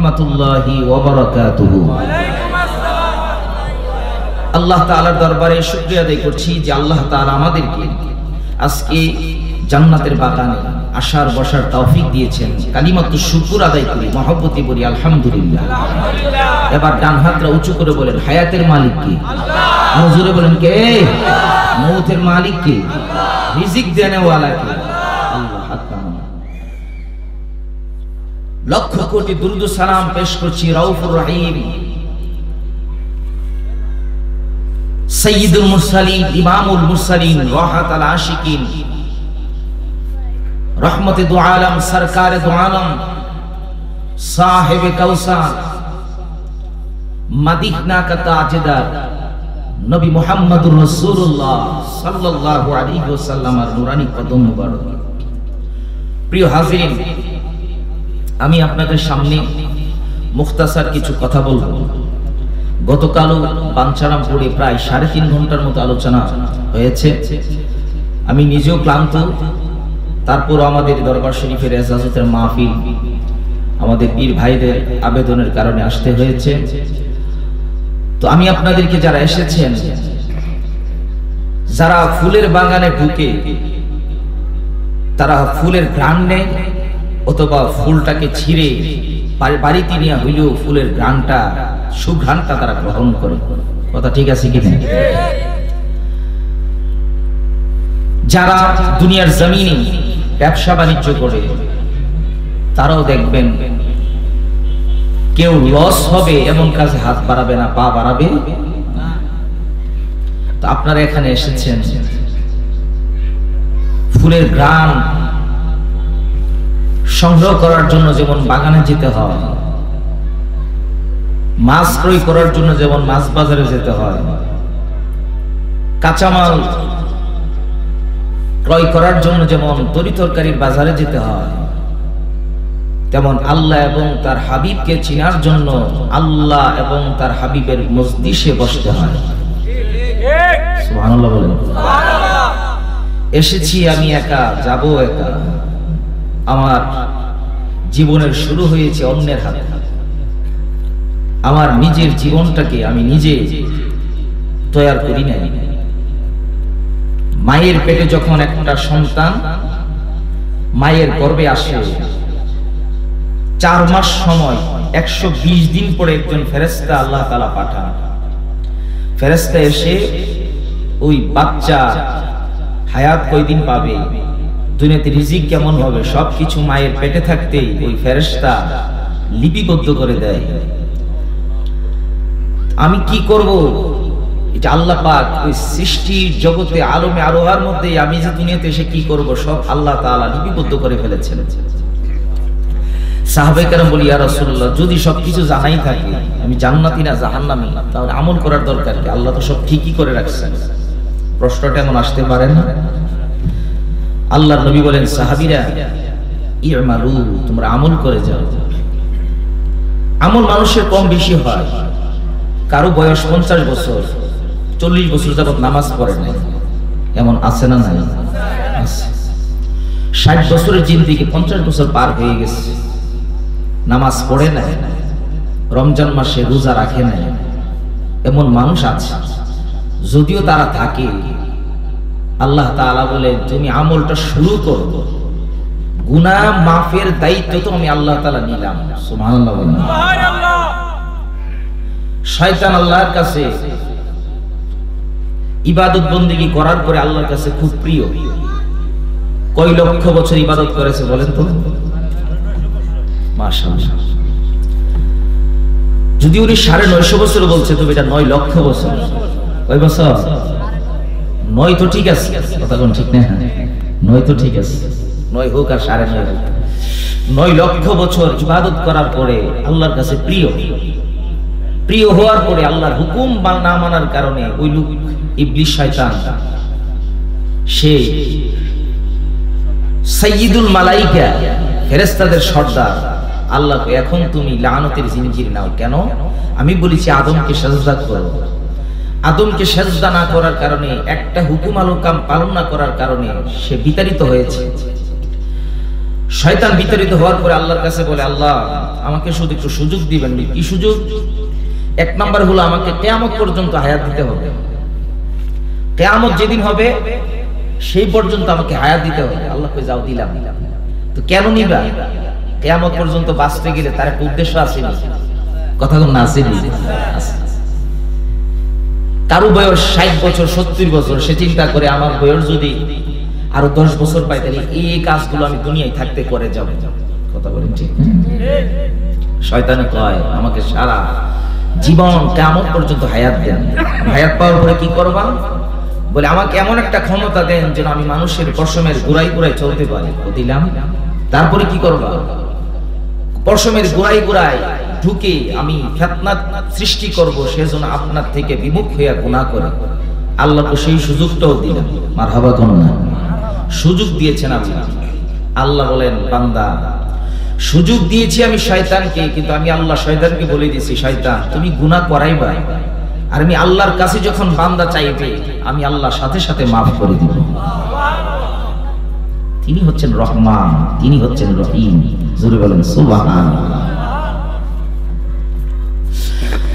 রাহমাতুল্লাহি ওয়া বারাকাতুহু। আল্লাহ তাআলার দরবারে শুকরিয়া আদায় করছি যে আল্লাহ তাআলা আমাদেরকে আজকে জান্নাতের বাগানে আসার বসার তৌফিক দিয়েছেন। কালিমাতু শুকর আদায় করি, মহব্বতে বলি আলহামদুলিল্লাহ। এবার ডান হাতটা উঁচু করে বলেন হায়াতের মালিক কে? আল্লাহ। জোরে বলেন কে? মৌতের মালিক কে? রিজিক দেনেওয়ালা কে? আল্লাহ। লক্ষ কোটি দুরূদ সালাম পেশ করছি রাউফুর রহিম সাইয়্যিদুল মুরসালিন ইমামুল মুরসালিন রাহাতুল আশিকিন রহমতে দু আলম সরকারে দু আলম সাহেবে কাউসার মদিনা কা তাজদার নবী মুহাম্মদুর রাসূলুল্লাহ সাল্লাল্লাহু আলাইহি ওয়াসাল্লামের নূরানী কদম মুবারক। প্রিয় হাজিরিন, আমি আপনাদের সামনে মুখতাসার কিছু কথা বলবো। গতকালও বাঞ্ছারামপুরে প্রায় 3.5 ঘন্টার মতো আলোচনা হয়েছে। আমি নিজেও ক্লান্ত, তারপর আমাদের দরবার শরীফের এজাজতের মাহফিল আমাদের পীর ভাইদের আবেদনের কারণে আসতে হয়েছে। তো আমি আপনাদেরকে যারা এসেছেন, যারা ফুলের বাগানে ঢুকে তারা ফুলের ঘ্রাণ নেয় অথবা ফুলটাকে ছিঁড়ে বাড়িতে নিয়ে হইলেও ফুলের ঘ্রাণটা সুঘ্রাণটা তারা গ্রহণ করে। কথা ঠিক আছে কিনা? যারা দুনিয়ার জমিনে ব্যবসা বাণিজ্য করে তারাও দেখবেন কেউ লস হবে এমন কাজে হাত বাড়াবে না, পা বাড়াবে না। তো আপনারা এখানে এসেছেন ফুলের ঘ্রাণ সংগ্রহ করার জন্য যেমন বাগানে যেতে হয়, মাছ ক্রয় করার জন্য যেমন মাছ বাজারে যেতে হয়, কাঁচামাল ক্রয় করার জন্য যেমন তরি তরকারির বাজারে যেতে হয়, তেমন আল্লাহ এবং তার হাবিবকে চিনার জন্য আল্লাহ এবং তার হাবিবের মজলিসে বসতে হয়। সুবহানাল্লাহ বলেন। এসেছি আমি একা, যাব একা। আমার জীবনের শুরু হয়েছে অন্যের হাতে। আমার নিজের জীবনটাকে আমি নিজে তৈরি করি নাই। মায়ের পেটে যখন একটা সন্তান মায়ের গর্ভে আসে, 4 মাস সময় 120 দিন পরে একজন ফেরেশতা আল্লাহ তাআলা পাঠান। ফেরেশতা এসে ওই বাচ্চা হায়াত কয়দিন পাবে, দুনিয়াতে রিজিক কেমন হবে, সবকিছু মায়ের পেটে থাকতেই ওই ফেরেশতা লিপিবদ্ধ করে দেয়। আমি কি করব? এটা আল্লাহ পাক ওই সৃষ্টি জগতে আলমে আরোহার মধ্যে আমি যে দুনিয়াতে এসে কি করব সব আল্লাহ তাআলা লিপিবদ্ধ করে ফেলেছেন। সাহাবায়ে কেরাম বলি ইয়া রাসূলুল্লাহ, যদি সবকিছু জানাই থাকে আমি জান্নাতি না জাহান্নামী, তাহলে আমল করার দরকার কি? আল্লাহ তো সব ঠিকই করে রাখছেন। প্রশ্নটা এমন আসতে পারে না? আল্লাহর নবী বলেন সাহাবীরা ইমালু, তোমরা আমল করে যাও। আমল মানুষের কম বেশি হয়। কারো বয়স 50 বছর, 40 বছর যাবত নামাজ পড়ে নাই, এমন আছে না নাই? 60 বছরের জিন্দেগি 50 বছর পার হয়ে গেছে, নামাজ পড়ে নাই, রমজান মাসে রোজা রাখে নাই, এমন মানুষ আছে। যদিও তারা থাকে, আল্লাহ তাআলা বলে তুমি আমলটা শুরু করো, গুনাহ মাফের দায়িত্ব তো আমি আল্লাহ তাআলা নিলাম। সুবহানাল্লাহ বলেন। শয়তান আল্লাহর কাছে ইবাদত বন্দেগী করার পরে আল্লাহর কাছে খুব প্রিয়। কয় লক্ষ বছর ইবাদত করেছে বলেন তো? মাশাআল্লাহ। যদি উনি 950 বছর বলছে তবে এটা 9 লক্ষ বছর। কয় বছর? 9 তো ঠিক আছে, কথা কোন ঠিক না? 9 তো ঠিক আছে, 9 হোক আর 9.5 হোক, 9 লক্ষ বছর ইবাদত করার পরে আল্লাহর কাছে প্রিয়। প্রিয় হওয়ার পরে আল্লাহর হুকুম না মানার কারণে ওই লোক ইবলিস শয়তান, সে সাইয়্যিদুল মালাইকা ফেরেশতাদের সর্দার, আল্লাহকে এখন তুমি লানতের জিনজির নাও। কেন? আমি বলেছি আদমকে সাজদা করো। আদমকে সাজদা না করার কারণে, একটা হুকুম আল হুকাম পালন না করার কারণে সে বিতাড়িত হয়েছে। শয়তান বিতাড়িত হওয়ার পরে আল্লাহর কাছে বলে, আল্লাহ আমাকে শুধু একটু সুযোগ দিবেন। কি সুযোগ? এক নাম্বার হলো আমাকে কিয়ামত পর্যন্ত হায়াত দিতে হবে। কিয়ামত যেদিন হবে সেই পর্যন্ত আমাকে হায়াত দিতে হবে। আল্লাহ কই যাও, দিলাম। তো কেন নিবা? কিয়ামত পর্যন্ত বাঁচতে গেলে তার একটা উদ্দেশ্য আছে না? কথা কোন না আছে? কারো বয়স 60 বছর 70 বছর, সে চিন্তা করে আমার বয়স যদি আরো 10 বছর পাই তাহলে এই কাজগুলো আমি দুনিয়ায় থাকতে করে যাব। কথা বলেন ঠিক? শয়তান কয় আমাকে সারা জীবন কিয়ামত পর্যন্ত হায়াত দেন। হায়াত পাওয়ার পরে কি করবা? বলে আমাকে এমন একটা ক্ষমতা দেন যেন আমি মানুষের পশমের গোড়ায় গোড়ায় চলতে পারি। দিলাম। তারপরে কি করবা? পশমের গোড়ায় গোড়ায় ঢুকে আমি ফিতনা সৃষ্টি করব, সেজন্য আপনার থেকে বিমুখ হইয়া গুনাহ করে। আল্লাহকে সেই সুযোগটাও দিলেন। মারহাবা কোন না? সুযোগ দিয়েছেন আল্লাহ। আল্লাহ বলেন, বান্দা সুযোগ দিয়েছি আমি শয়তানকে, কিন্তু আমি আল্লাহ শয়তানকে বলে দিয়েছি, শয়তান তুমি গুনাহ করাইবা, আর আমি আল্লাহর কাছে যখন বান্দা চাইবে আমি আল্লাহ সাথে সাথে মাফ করে দিব। তিনি হচ্ছেন রহমান, তিনি হচ্ছেন রহিম। জোরে বলেন সুবহানাল্লাহ।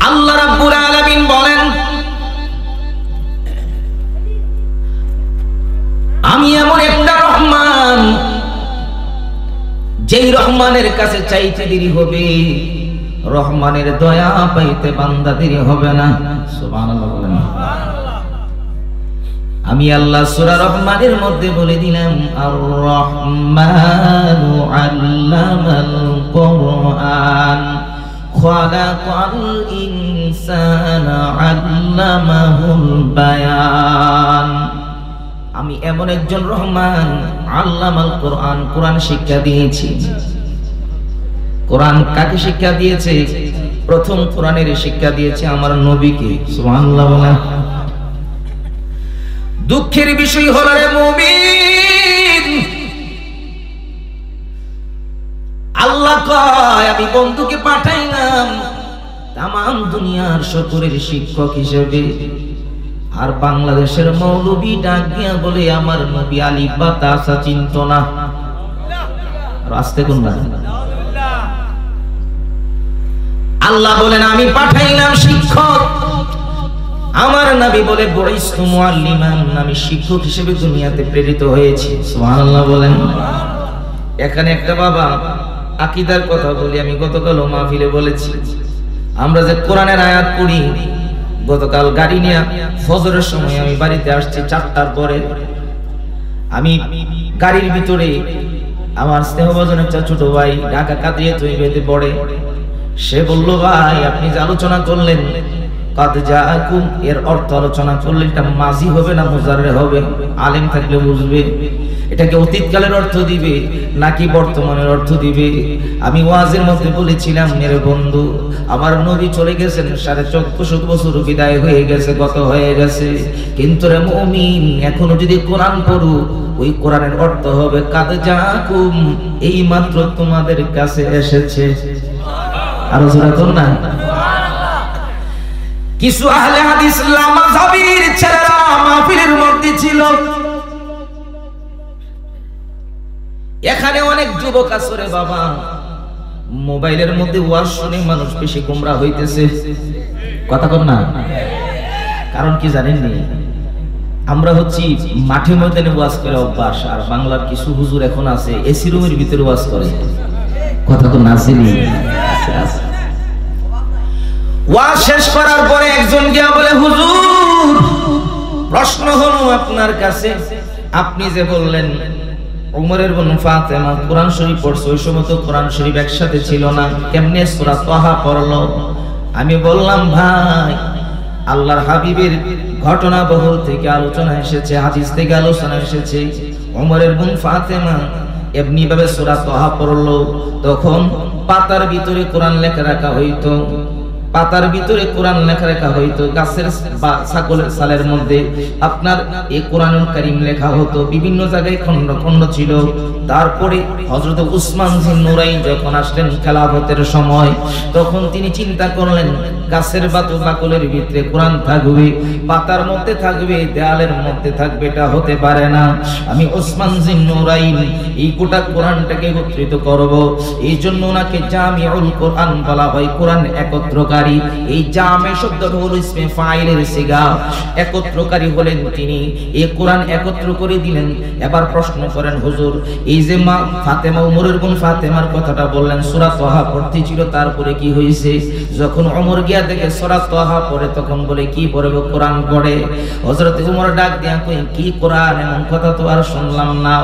আল্লাহ রাব্বুল আলামিন বলেন, আমি এমন একটা রহমান যেই রহমানের কাছে চাইতে দেরি হবে, রহমানের দয়া পাইতে বান্দা দেরি হবে না। সুবহানাল্লাহ বলেন। আমি আল্লাহ সূরা রহমানের মধ্যে বলে দিলাম, আর রহমানু আল্লামাল কুরআন খালাকাল ইনসানা আল্লামাহুল বায়ান। আমি এমন একজন রহমান, আল্লামাল কোরআন, কোরআন শিক্ষা দিয়েছি। কোরআন কাকে শিক্ষা দিয়েছে? প্রথম কোরআনের শিক্ষা দিয়েছে আমার নবীকে। সুবহানাল্লাহ বলা। দুঃখের বিষয় হলো রে মুমিন, আল্লাহ কয় আমি বন্ধুকে পাঠাইলাম তামাম দুনিয়ার সকলের শিক্ষক হিসেবে, আর বাংলাদেশের মৌলবী ডাক দিয়া বলে আমার নবী আলিফ বা তাসা চিনত না। রাস্তে কোন না? আল্লাহ বলেন আমি পাঠাইলাম শিক্ষক, আমার নবী বলে বুইস্তু মুআল্লিমান, আমি শিক্ষক হিসেবে দুনিয়াতে প্রেরিত হয়েছি। সুবহানাল্লাহ বলেন। এখানে একটা বাবা আকীদার কথা বলি, আমি গতকাল মাহফিলে বলেছি, আমরা যে কোরআনের আয়াত পড়ি, গতকাল গাড়ি নিয়ে ফজরের সময় আমি বাড়িতে আসছি 4টার পরে, আমি গাড়ির ভিতরে আমার স্নেহভাজন একটা ছোট ভাই ঢাকা কাদিয়ে তৈরিতে পড়ে, সে বলল ভাই আপনি যে আলোচনা করলেন কাদ জাআকুম, এর অর্থ আলোচনা করলে এটা মাজি হবে না মুজাররে হবে? আলেম থাকলে বুঝবে। এটাকে অতীতকালের অর্থ দিবে নাকি বর্তমানের অর্থ দিবে? আমি ওয়াজের মধ্যে বলেছিলাম মেরে বন্ধু, আমার নবী চলে গেছেন 1450 বছর, বিদায় হয়ে গেছে, গত হয়ে গেছে, কিন্তু রে মুমিন এখনো যদি কোরআন পড়ো ওই কোরআনের অর্থ হবে কাদ জাআকুম, এই মাত্র তোমাদের কাছে এসেছে। আরো জোরে কর না। কিছু আহলে হাদিস লামাযাবির ছেলেরা মাহফিলের মধ্যে ছিল, এখানে অনেক যুবক আছে রে বাবা, মোবাইলের মধ্যে ওয়াজ শুনে মানুষ বেশি গোমরাহ হইতেছে। কথা কর না? কারণ কি জানেন নি? আমরা হচ্ছি মাঠে ময়দানে ওয়াজ করে অভ্যাস, আর বাংলার কিছু হুজুর এখন আছে এসি রুমের ভিতরে ওয়াজ করে। কথা কর না? আসেনি? ওয়াজ শেষ করার পরে একজন গিয়া বলে, হুজুর প্রশ্ন হলো আপনার কাছে, আপনি যে বললেন উমরের বোন ফাতেমা কোরআন শরীফ পড়ছে, ওই সময় তো কোরআন শরীফ একসাথে ছিল না, কেমনে সূরা তাহা পড়লো? আমি বললাম ভাই আল্লাহর হাবিবের ঘটনা বহুল থেকে আলোচনা এসেছে, হাদিস থেকে আলোচনা এসেছে, উমরের বোন ফাতেমা এমনি ভাবে সূরা তাহা পড়লো, তখন পাতার ভিতরে কোরআন লেখা রাখা হইতো, পাতার ভিতরে কোরআন লেখা লেখা হইতো, গাছের বা ছাগলের সালের মধ্যে আপনার এই কোরআনুল কারীম লেখা হতো, বিভিন্ন জায়গায় খন্ড খন্ড ছিল। তারপরে হযরত উসমান জিন নুরাইন যখন আসলেন খেলাফতের সময়, তখন তিনি চিন্তা করলেন গাছের বাকলের ভিতরে কোরআন থাকবে, পাতার মধ্যে থাকবে, দেয়ালের মধ্যে থাকবে, এটা হতে পারে না। আমি উসমান জিন নুরাইন এই গোটা কোরআনটাকে একত্রিত করব। এই জন্য ওনাকে জামিউল কোরআন বলা হয়, কোরআন একত্রকারী। এই জামে শব্দটা হলো ইসমে ফাইলের সিগা, একত্রকারী হলেন তিনি। এই কোরআন একত্র করে দিলেন। এবার প্রশ্ন করেন হুজুর, এই যে মা ফাতেমা, ওমরের বোন ফাতেমার কথাটা বললেন, সূরা তাহা পড়তে ছিল, তারপরে কি হয়েছে? যখন ওমর গিয়া দেখে সূরা তাহা পড়ে, তখন বলে কি পড়বে? কোরআন পড়ে। হযরত ওমর ডাক দিয়া কই, কি কোরআন? এমন কথা তো আর শুনলাম না।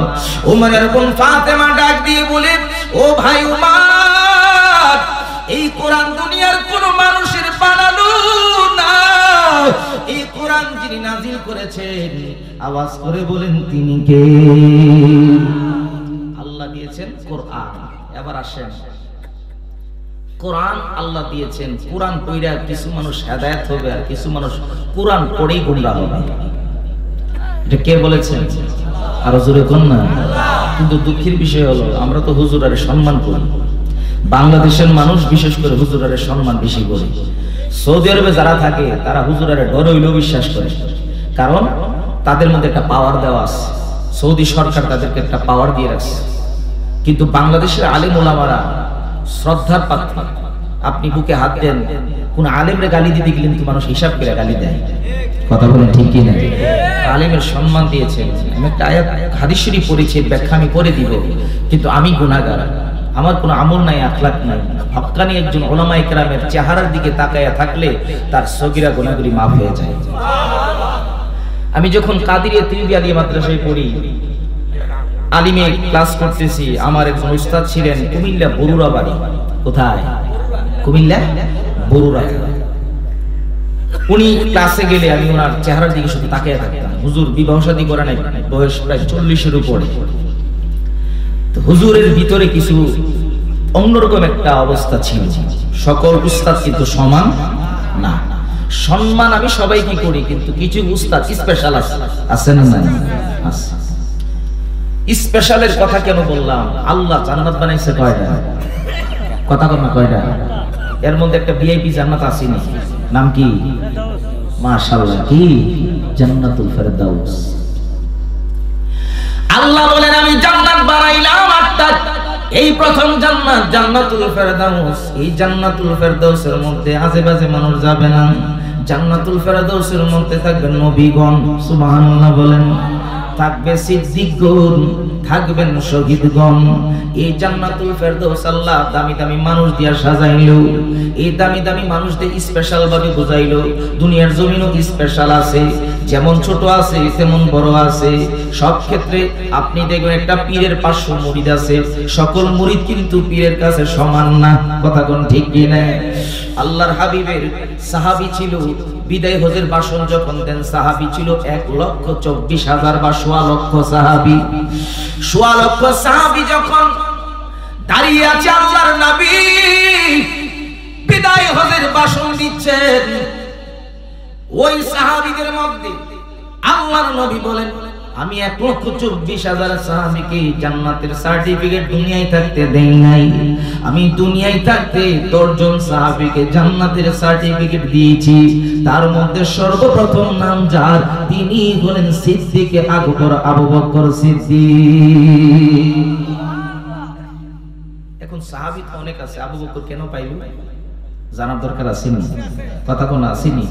ওমরের বোন ফাতেমা ডাক দিয়ে বলে, ও ভাই উমর, এই কোরআন দুনিয়ার কোন মানুষের বানানো না, এই কোরআন যিনি নাজিল করেছেন, আওয়াজ করে বলেন তিনি কে? আল্লাহ দিয়েছেন কোরআন। এবার আসেন, কোরআন আল্লাহ দিয়েছেন, কোরআন পড়া কিছু মানুষ হেদায়েত হবে, আর কিছু মানুষ কোরআন পড়েই গুমরাহ হবে। এটা কে বলেছেন? আরো জোরে কোন না। কিন্তু দুঃখের বিষয় হলো, আমরা তো হুজুরারে সম্মান করি, বাংলাদেশের মানুষ বিশেষ করে হুজুরারে সম্মান বেশি করে। সৌদি আরবে যারা থাকে তারা হুজুরারে ডর হইলেও বিশ্বাস করে, কারণ তাদের মধ্যে একটা পাওয়ার দেওয়া আছে, সৌদি সরকার তাদেরকে একটা পাওয়ার দিয়ে রাখছে। কিন্তু বাংলাদেশের আলেম ওলামারা শ্রদ্ধার পাত্র। আপনি বুকে হাত দেন, কোন আলেমরে গালি দিতে গেলে কিন্তু মানুষ হিসাব করে গালি দেয়। কথা বলেন ঠিক কি না? আলেমের সম্মান দিয়েছেন। আমি একটা আয়াত হাদিস শরীফ পড়েছি, ব্যাখ্যা আমি করে দিব, কিন্তু আমি গুনাহগার, আমার কোনো আমল নাই, আখলাক নাই। হক্কানি একজন উলামায়ে কেরামের চেহারার দিকে তাকায়া থাকলে তার সগীরা গুনাহগুলি মাফ হয়ে যায়। আমি যখন কাদিরিয়া তিলবি আলিয়া মাদ্রাসায় পড়ি, আলিমে ক্লাস করতেছি, আমার একজন উস্তাদ ছিলেন কুমিল্লা বরুড়া বাড়ি। কোথায়? কুমিল্লা বরুড়া। উনি ক্লাসে গেলে আমি ওনার চেহারার দিকে শুধু তাকিয়ে থাকতাম। হুজুর বিবাহ শাদী করা নাই, বয়স প্রায় 40-এর উপরে। তো হুজুরের ভিতরে কিছু অন্যরকম একটা অবস্থা ছিল। সকল উস্তাদ কিন্তু সমান না। সম্মান আমি সবাইকে করি, কিন্তু কিছু উস্তাদ স্পেশাল আছে না? আছে। স্পেশালের কথা কেন বললাম? আল্লাহ জান্নাত বানাইছে কয়টা? কথা কর না, কয়টা? এর মধ্যে একটা ভিআইপি জান্নাত আসেনি, নাম কি? মাশাআল্লাহ, কি? জান্নাতুল ফেরদাউস। আল্লাহ বলেন আমি জান্নাত বানাইলাম আটটা। এই প্রথম জান্নাত জান্নাতুল ফেরদাউস। এই জান্নাতুল ফেরদাউসের মধ্যে আজেবাজে মানুষ যাবে না। জান্নাতুল ফেরদাউসের মধ্যে থাকবেন নবীগণ, সুবহানাল্লাহ বলেন। থাকবে সিদ্দিকগণ, থাকবেন শহীদগণ। এই জান্নাতুল ফেরদাউস আল্লাহ দামি দামি মানুষ দিয়া সাজাইলো। এই দামি দামি মানুষদের স্পেশাল ভাবে বুঝাইলো। দুনিয়ার জমিনও স্পেশাল আছে, যেমন ছোট আছে তেমন বড় আছে। সব ক্ষেত্রে আপনি দেখবেন একটা পীরের 500 মুরিদ আছে, সকল মুরিদ কিন্তু পীরের কাছে সমান না। কথা কোন ঠিক কি না? আল্লাহর হাবিবের সাহাবী ছিল, বিদায় হজের ভাষণ যখন দেন, সাহাবী ছিল 1,24,000 বা 1.25 লক্ষ সাহাবী। 1.25 লক্ষ সাহাবী যখন দাঁড়িয়ে আছে, আল্লাহর নবী বিদায় হজের ভাষণ দিচ্ছেন। ওই সাহাবীদের মধ্যে আল্লাহর নবী বলেন, আমি 1,24,000 সাহাবীকে জান্নাতের সার্টিফিকেট দুনিয়ায় থাকতে দেই নাই। আমি দুনিয়ায় থাকতে 10 জন সাহাবীকে জান্নাতের সার্টিফিকেট দিয়েছি। তার মধ্যে সর্বপ্রথম নাম যার, তিনি হলেন সিদ্দিক আকবর, আবু বকর সিদ্দিক। এখন সাহাবী তো অনেক আছে, আবু বকর কেন পাইল জানার দরকার আছে না? কথা কোন আসেনি?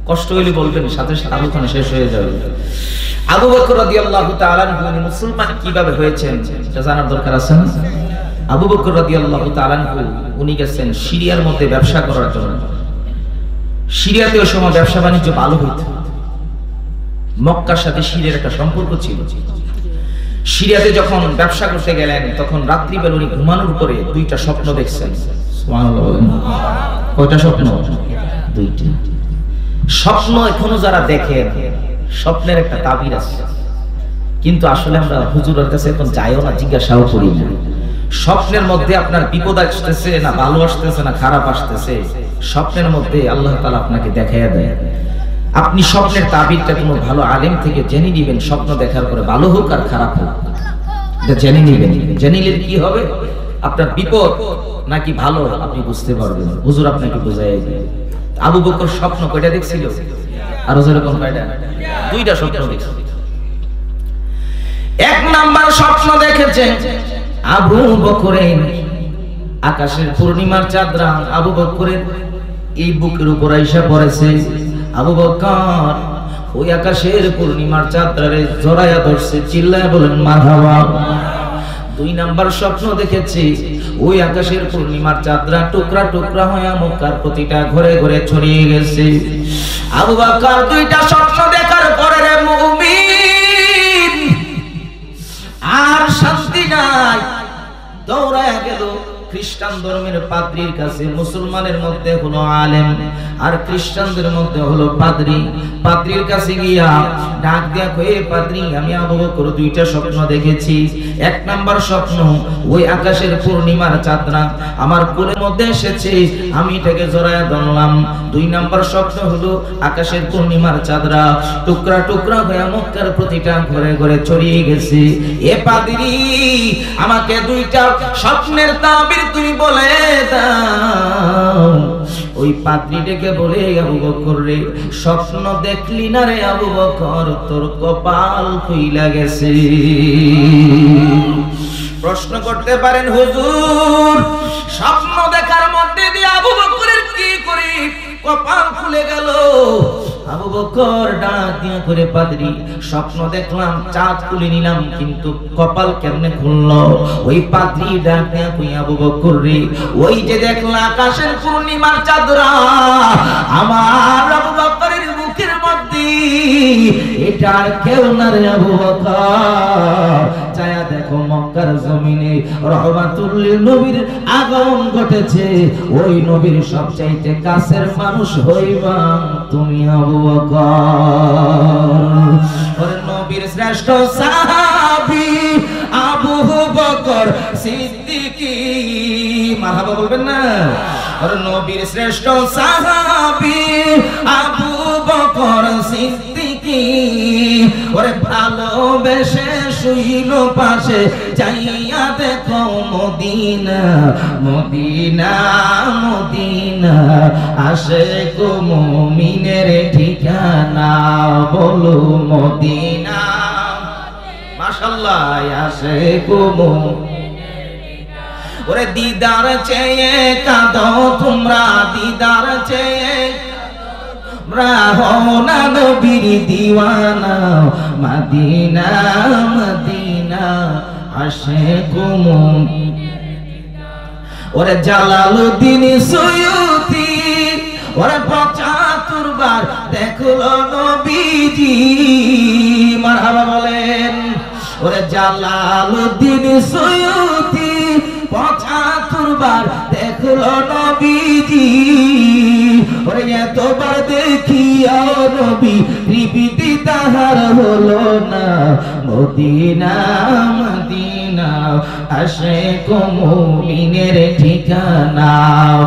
কষ্ট হইলে বলবেন, সাথে সাথে আলোচনা শেষ হয়ে যাবে। আবু বকর রাদিয়াল্লাহু তাআলা আনহু মুসলমান কিভাবে হয়েছেন এটা জানার দরকার আছে না? আবু বকর রাদিয়াল্লাহু তাআলা আনহু উনি গেছেন সিরিয়ার মধ্যে ব্যবসা করার জন্য। সিরিয়াতে ওই সময় ব্যবসা বাণিজ্য ভালো হইতো, মক্কার সাথে সিরিয়ার একটা সম্পর্ক ছিল। সিরিয়াতে যখন ব্যবসা করতে গেলেন, তখন রাত্রিবেলা উনি ঘুমানোর পরে 2টা স্বপ্ন দেখছেন। সুবহানাল্লাহ বলেন। কয়টা স্বপ্ন? 2টা স্বপ্ন। এখনো যারা দেখেন, স্বপ্নের একটা তাবির আছে, কিন্তু আসলে আমরা হুজুরের কাছে এখন যাইও না, জিজ্ঞাসাও করি না। স্বপ্নের মধ্যে আপনার বিপদ আসতেছে না ভালো আসতেছে না খারাপ আসতেছে, স্বপ্নের মধ্যে আল্লাহ তাআলা আপনাকে দেখাইয়া দেয়, আপনি স্বপ্নের তাবিরটা কোনো ভালো আলেম থেকে জেনে নেবেন। স্বপ্ন দেখার পরে ভালো হোক আর খারাপ হোক এটা জেনে নেবেন। জেনে নিলে কি হবে, আপনার বিপদ নাকি ভালো আপনি বুঝতে পারবেন। হুজুর আপনাকে বুঝাইয়া দিবে। আবু বকর স্বপ্ন কয়টা দেখছিল? আর যেরকম কয়টা? দুইটা স্বপ্ন দেখছিল। এক নাম্বার স্বপ্ন দেখেছে আবু বকরের আকাশের পূর্ণিমার চাঁদরা আবু বকরের এই বুকের উপর আইসা পড়েছে। আবু বকর ওই আকাশের পূর্ণিমার চাঁদরারে জড়াইয়া ধরছে, চিল্লায় বলেন মারহাবা। দুই নাম্বার স্বপ্ন দেখেছি ওই আকাশের পূর্ণিমার চাঁদরা টুকরা টুকরা হয়ে মক্কার প্রতিটা ঘরে ঘরে ছড়িয়ে গেছে। আবু বকর দুইটা স্বপ্ন দেখার পরে রে মুমিন আর শান্তি নাই, দৌড়ায় গেল খ্রিস্টান ধর্মের পাদ্রীর কাছে। মুসলমানের মধ্যে হলো আলেম আর খ্রিস্টানদের মধ্যে হলো পাদ্রী। পাদ্রীর কাছে গিয়া ডাক দিয়া কয়ে, পাদ্রী আমি আবু বকর দুইটা স্বপ্ন দেখেছি। এক নাম্বার স্বপ্ন ওই আকাশের পূর্ণিমার চাঁদরা আমার কোলের মধ্যে এসেছে, আমি এটাকে জড়ায়া ধরলাম। দুই নাম্বার স্বপ্ন হলো আকাশের পূর্ণিমার চাঁদরা টুকরা টুকরা হয়ে মক্কার প্রতিটা ঘরে ঘরে ছড়িয়ে গেছে। এ পাদ্রী আমাকে দুইটা স্বপ্নের তাবির তুমি বলে দাও। ওই পাদ্রী ডেকে বলে, আবু বকর রে স্বপ্ন দেখলি না রে আবু বকর, তোর কপাল খুইলা গেছে। প্রশ্ন করতে পারেন হুজুর স্বপ্ন দেখার মধ্যে দিয়ে আবু বকরের কি করে কপাল খুলে গেল? আবু বকর ডাক দিয়া করে, পাদ্রী স্বপ্ন দেখলাম চাঁদ তুলে নিলাম কিন্তু কপাল কেমনে খুললো? ওই পাদ্রী ডাক দিয়া কই, আবু বকর রে ওই যে দেখলা আকাশের পূর্ণিমার চাঁদরা আমার আবু বকরের মুখের মধ্যে, এটা আর কেউ না রে আবু বকর, চায়া দেখো মক্কার জমিনে রহমাতুল লিল নবীর আগমন ঘটেছে। ওই নবীর সবচাইতে কাছের মানুষ হইবা তুমি আবু বকর। ওরে নবীর শ্রেষ্ঠ সাহাবী আবু বকর সিদ্দিকী, মারহাবা বলবেন না? ওরে নবীর শ্রেষ্ঠ সাহাবী আবু বকর সিদ্দিকী, ওরে ভালোবেসে শুইল পাশে, যাইয়া দেখো মদিনা মদিনা মদিনা, আশিক মুমিনের ঠিকানা, বলো মদিনা। মাশাআল্লাহ, আশিক মুমিনের ঠিকানা। ওরে দিদার চেয়ে কাঁদো তোমরা, দিদার চেয়ে রাহনা নবীর দিওয়ানা, মদিনা মদিনা আশিক মুমিনের ঠিকানা। ওরে জালালউদ্দিন সুয়ুতি ওরে ৭৫ বার দেখলো নবীজি, মারহাবা বলেন। ওরে জালালউদ্দিন সুয়ুতি ৭৫ বার দেখলো নবীজি, ওরে এতবার দেখিয়া নবী তৃপ্তি তাহার হলো না, মদিনা মদিনা আশিক মুমিনের ঠিকানা,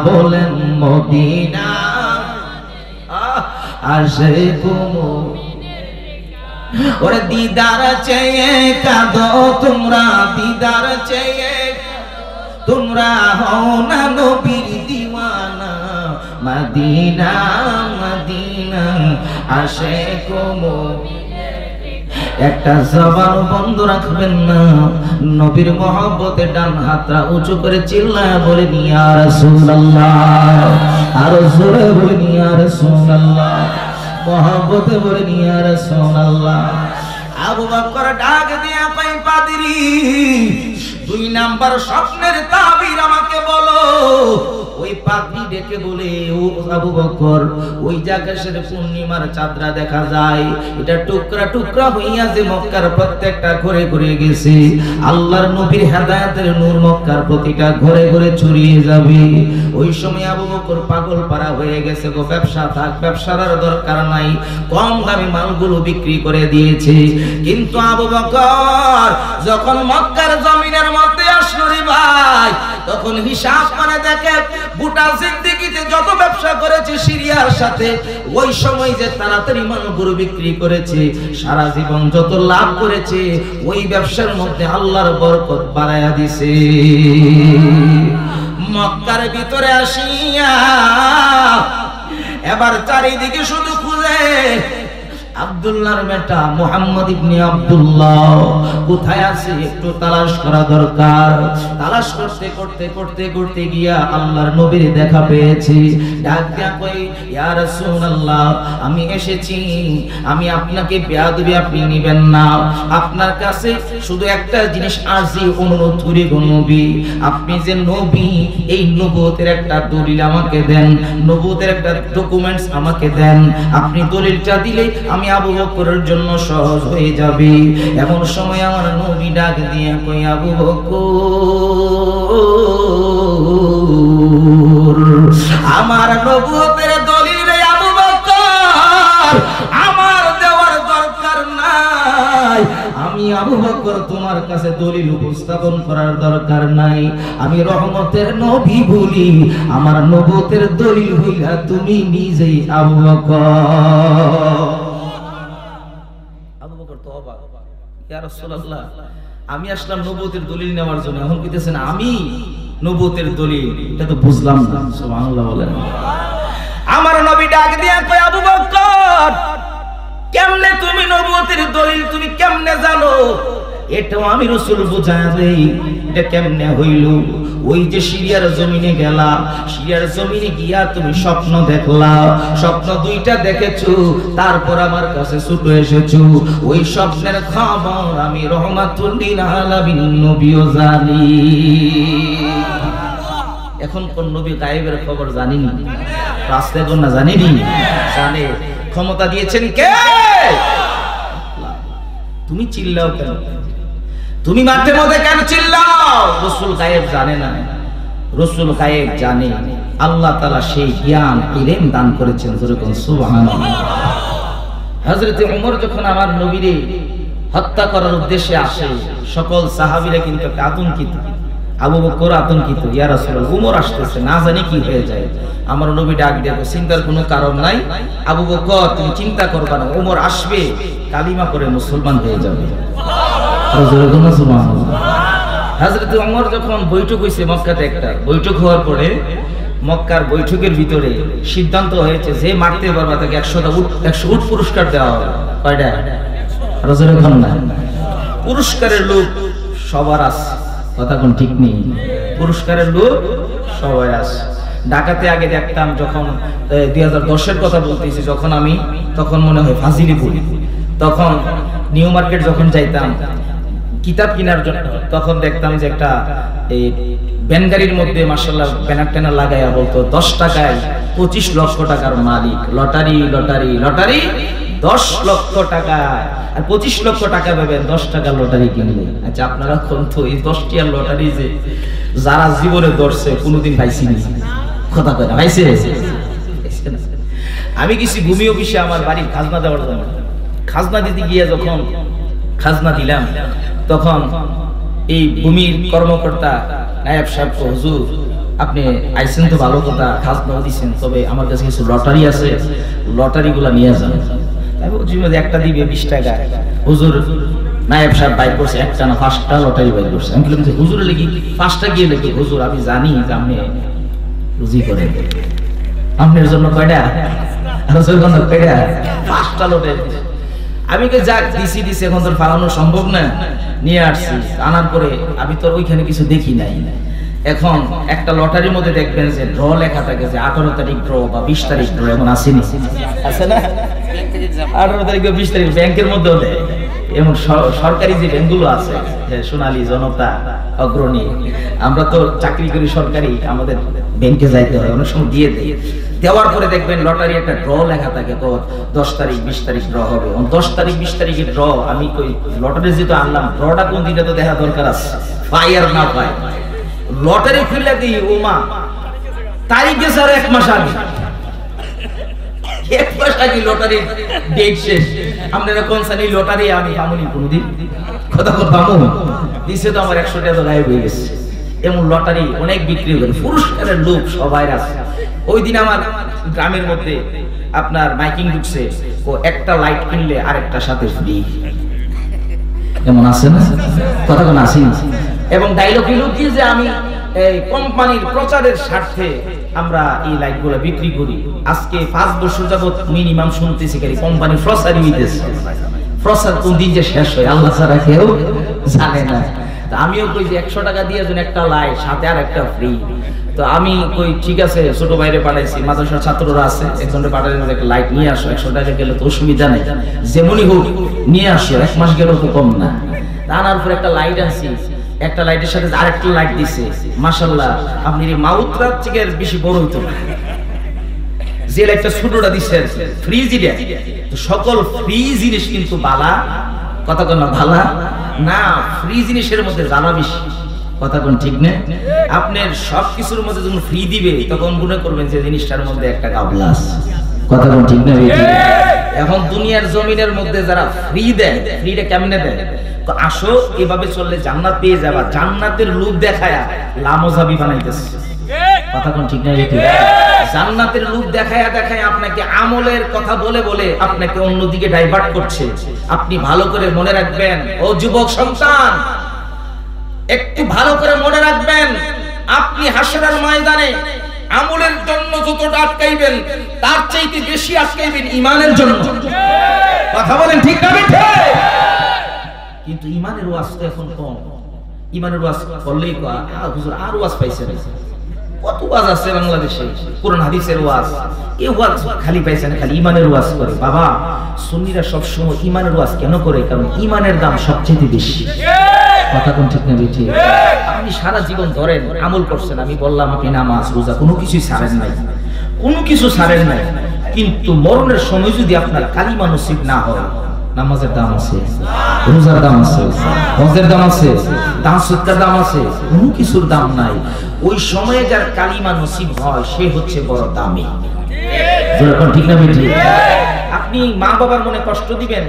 বলেন মদিনা আশিক মুমিনের ঠিকানা। ওরে দিদার চেয়ে কাঁদো তোমরা, দিদার চেয়ে তোমরা হও না নবীর দিওয়ানা, মদিনা মদিনা আশিক মুমিনের ঠিকানা। একটা জবান বন্ধ রাখবেন না, নবীর মহব্বতে ডান হাতটা উঁচু করে চিল্লায় বলেন ইয়া রাসূলুল্লাহ, আরো জোরে বলেন ইয়া রাসূলুল্লাহ, মহব্বতে বলেন ইয়া রাসূলুল্লাহ। আবু বকর ডাক দিয়া কই, পাদ্রী দুই নাম্বার স্বপ্নের তাবির আমাকে বলো। ওই পাদ্রী ডেকে বলে, ও আবু বকর ওই আকাশের পূর্ণিমার চাঁদরা দেখা যায়, এটা টুকরা টুকরা হইয়া যে মক্কার প্রত্যেকটা ঘরে ঘরে গেছে, আল্লাহর নবীর হেদায়েতের নূর মক্কার প্রতিটা ঘরে ঘরে ছড়িয়ে যাবে। ওই সময় আবু বকর পাগল পারা হয়ে গেছে গো, ব্যবসা থাক, ব্যবসার আর দরকার নাই, কম দামি মালগুলো বিক্রি করে দিয়েছে। কিন্তু আবু বকর যখন মক্কার জমিনের মধ্যে আসলো রে ভাই, তখন হিসাব করে দেখে গোটা জিন্দেগি জিন্দেগিতে যত ব্যবসা করেছে সিরিয়ার সাথে, ওই সময় যে তাড়াতাড়ি মানুষ গরু বিক্রি করেছে, সারা জীবন যত লাভ করেছে, ওই ব্যবসার মধ্যে আল্লাহর বরকত বাড়ায়া দিছে। মক্কার ভিতরে আসিয়া এবার চারিদিকে শুধু খুঁজে আব্দুল্লাহর বেটা মুহাম্মদ ইবনে আব্দুল্লাহ কোথায় আছে, একটু তালাশ করা দরকার। তালাশ করতে করতে করতে করতে গিয়া আল্লাহর নবীর দেখা পেয়েছি। ডাক দিয়া কই, ইয়া রাসূলুল্লাহ, আমি এসেছি, আমি আপনাকে বেয়াদবি আপনি নেবেন না, আপনার কাছে শুধু একটা জিনিস আরজি অনুরোধ করি গো নবী, আপনি যে নবী, এই নবুয়তের একটা দলিল আমাকে দেন, নবুয়তের একটা ডকুমেন্টস আমাকে দেন। আপনি দলিলটা দিলে আমি আবু বকরের জন্য সহজ হয়ে যাবে। এমন সময় আমার নবী ডাক দিয়ে কই, আবু বকর, আমার নবুয়তের দলিল রে আবু বকর, আমার দেওয়ার দরকার নাই। আমি আবু বকর তোমার কাছে দলিল উপস্থাপন করার দরকার নাই। আমি রহমতের নবী বলি, আমার নবুয়তের দলিল হইলা তুমি নিজেই আবু বকর। ইয়া রাসূলুল্লাহ, আমি আসলাম নবুয়তের দলিল নেওয়ার জন্য, এখন কইতেছেন আমি নবুয়তের দলিল, এটা তো বুঝলাম না। সুবহানাল্লাহ বলেন। আমার নবী ডাক দিয়া কয়, আবু বকর, কেমনে তুমি নবুয়তের দলিল তুমি কেমনে জানো? এটাও আমি রাসূল বুঝায়া দেই, এটা কেমনে হইল? ওই যে সিরিয়ার জমিনে গেলা, সিরিয়ার জমিনে গিয়া তুমি স্বপ্ন দেখলা, স্বপ্ন দুইটা দেখেছো, তারপর আমার কাছে ছুটে এসেছো। ওই স্বপ্নের খবর আমি রহমাতুল লিল আলামিন নবীও জানি। এখন কোন নবী গায়েবের খবর জানিনি? রাস্তায় কোন না জানিনি? জানে। ক্ষমতা দিয়েছেন কে? তুমি চিল্লাও কেন? তুমি মাঠে মধ্যে কেন চিল্লাও? রাসূল গায়েব জানে না, রাসূল গায়েব জানে। আল্লাহ তাআলা সেই জ্ঞান ইলম দান করেছেন। যেরকম সুবহানাল্লাহ। হযরত ওমর যখন আমার নবীরে হত্যা করার উদ্দেশ্যে আসে, সকল সাহাবীরা কিন্তু আতঙ্কিত। আবু বকর আতঙ্কিত, ইয়া রাসূলুল্লাহ, ওমর আসতেছে, না জানি কি হয়ে যায়। আমার নবী ডাক দিয়ে, চিন্তার কোনো কারণ নাই আবু বকর, তুমি চিন্তা করবা না, ওমর আসবে, কালিমা করে মুসলমান হয়ে যাবে। হযরত ওমর যখন বৈঠক হইছে মক্কাতে, একটা বৈঠক হওয়ার পরে মক্কার বৈঠকের ভিতরে সিদ্ধান্ত হয়েছে যে মারতে পারবে তাকে 100 উট পুরস্কার দেওয়া হবে। কয়টা? পুরস্কারের লোক সবার আছে, কথা কোন ঠিক নেই। পুরস্কারের লোক সবাই আছে। ঢাকাতে আগে দেখতাম, যখন 2010-এর কথা বলতেছি, যখন আমি তখন মনে হয় ফাজিলি পড়ি, তখন নিউ মার্কেট যখন যাইতাম কিতাব কেনার জন্য, তখন দেখতাম যে একটা এই ভ্যান গাড়ির মধ্যে মাশাআল্লাহ ব্যানার ট্যানার লাগাইয়া বলতো 10 টাকায় 25 লক্ষ টাকার মালিক, লটারি লটারি লটারি, 10 লক্ষ টাকা আর 25 লক্ষ টাকা পাবেন 10 টাকা লটারি কিনলে। আচ্ছা, আপনারা কোন তো এই 10 টাকার লটারি যে যারা জীবনে ধরছে কোনোদিন পাইছিনি? কথা কয় না, পাইছে? আমি কিছু ভূমি অফিসে আমার বাড়ির খাজনা দেওয়ার জন্য, খাজনা দিতে গিয়ে যখন খাজনা দিলাম, তখন এই ভূমির কর্মকর্তা নায়েব সাহেব, হুজুর আপনি আইছেন তো ভালো কথা, খাজনাও দিচ্ছেন, তবে আমার কাছে কিছু লটারি আছে, লটারিগুলো নিয়ে যান। একটা দিবে 20 টাকা। হুজুর নায়েব সাহেব বাইর করছে, একটা না 5টা লটারি বাইর করছে। আমি বললাম, হুজুরে লিখি 5টা গিয়ে লিখি, হুজুর আমি জানি যে আপনি রুজি করেন, আপনার জন্য কয়টা? 5টা লটারি। আমি যাক দিছি, এখন তোর ফালানো সম্ভব না, নিয়ে আসছি। আনার পরে আমি তোর ওইখানে কিছু দেখি নাই। এখন একটা লটারির মধ্যে দেখবেন যে ড্র লেখা থাকে, যে 18 তারিখ ড্র বা 20 তারিখ ড্র, এমন আসেনি? আছে না? 18 তারিখ বা 20 তারিখ ব্যাংকের মধ্যেও দেয়। এমন সরকারি যে ব্যাংকগুলো আছে, সোনালী, জনতা, অগ্রণী, আমরা তো চাকরি করি সরকারি, আমাদের ব্যাংকে যাইতে হয়, অনেক সময় দিয়ে দেয়। দেওয়ার পরে দেখবেন লটারি একটা ড্র লেখা থাকে, 10 তারিখ 20 তারিখ ড্র হবে। 10 তারিখ 20 তারিখে ড্র। আমি কই লটারি যেহেতু আনলাম, ড্রটা কোন দিনে তো দেখা দরকার আছে, পাই আর না পাই। লটারি খুলে দিই, ওমা তারিখ গেছে আর 1 মাস আগে, 1 মাস আগে লটারি ডেট শেষ। আপনারা কোন সানি লটারি আমি পামুনি কোনদিন? কথা পাবো দিছে তো আমার 100 টাকা গায়েব হয়ে গেছে। এমন লটারি অনেক বিক্রি করে, পুরস্কারের লোভ সবাই আছে। ওই দিন আমার গ্রামের মধ্যে আপনার মাইকিং ঢুকছে, ও একটা লাইট কিনলে আরেকটার সাথে ফ্রি, এমন আছে না, কথা কোন আছে। এবং ডায়লগ হলো কি যে আমি এই কোম্পানির প্রচারের স্বার্থে আমরা এই লাইটগুলো বিক্রি করি। আজকে 5 বছর যাবত মিনিমাম শুনতেছি কি কোম্পানি প্রচারই হইতেছে, প্রচার কোন দিন যে শেষ হয় আল্লাহ ছাড়া কেউ জানে না। তো আমিও কই যে 100 টাকা দিয়ে যেন একটা লাইট সাথে আর একটা ফ্রি। তো আমি কই ঠিক আছে, ছোট বাইরে পাঠাইছি, মাদ্রাসার ছাত্ররা আছে, একজনের পাঠালেন একটা লাইট নিয়ে আসো, 100 টাকা গেলে তো অসুবিধা নেই, যেমনই হোক নিয়ে আসো, 1 মাস গেলেও তো কম না। আনার পর একটা লাইট আনছি, একটা লাইটের সাথে আরেকটা লাইট দিছে, মাশাআল্লাহ আপনি এই মাউথরাত থেকে বেশি বড় হইতো না। যে লাইটটা ছোটটা দিছে ফ্রিজ এটা, তো সকল ফ্রি জিনিস কিন্তু বালা, কথা কোন ভালা না, ফ্রি জিনিসের মধ্যে জানা বেশি, কথা কোন ঠিক না। আপনার সবকিছুর মধ্যে যখন ফ্রি দিবে তখন মনে করবেন যে জিনিসটার মধ্যে একটা গাবলা আছে, কথা কোন ঠিক না। এখন দুনিয়ার জমিনের মধ্যে যারা ফ্রি দেয়, ফ্রিটা কেমনে দেয়, তো আসো এভাবে চললে জান্নাত পেয়ে যাবা, জান্নাতের লোভ দেখায়া লামজাবি বানাইতেছে, কথা কোন ঠিক না। জান্নাতের লোভ দেখায়া দেখায়া আপনাকে আমলের কথা বলে বলে আপনাকে অন্যদিকে ডাইভার্ট করছে। আপনি ভালো করে মনে রাখবেন, ও যুবক সন্তান, একটু ভালো করে মনে রাখবেন, আপনি হাসরের ময়দানে আমলের জন্য যতটা আটকাইবেন তার চাইতে বেশি আটকাইবেন ঈমানের জন্য, কথা বলেন ঠিক না ঠিক। কিন্তু ঈমানের ওয়াজ তো এখন কম, ঈমানের ওয়াজ করলেই হুজুর আর ওয়াজ পাইছে না, কত ওয়াজ আছে বাংলাদেশে, কোরআন হাদিসের ওয়াজ, এই ওয়াজ খালি পাইছে না, খালি ঈমানের ওয়াজ করে। বাবা সুন্নিরা সবসময় ঈমানের ওয়াজ কেন করে? কারণ ঈমানের দাম সবচেয়ে বেশি, কথা কোন ঠিক না ঠিক। আপনি সারা জীবন ধরেন আমল করছেন, আমি বললাম আপনি নামাজ রোজা কোনো কিছুই ছাড়েন নাই, কোনো কিছু ছাড়েন নাই, কিন্তু মরণের সময় যদি আপনার কালিমা নসিব না হয়, নামাজের দাম আছে, রোজার দাম আছে, হজের দাম আছে, দান সদকার দাম আছে, কোনো কিছুর দাম নাই। ওই সময়ে যার কালিমা নসিব হয় সে হচ্ছে বড় দামি, ঠিক না ঠিক। আপনি মা বাবার মনে কষ্ট দিবেন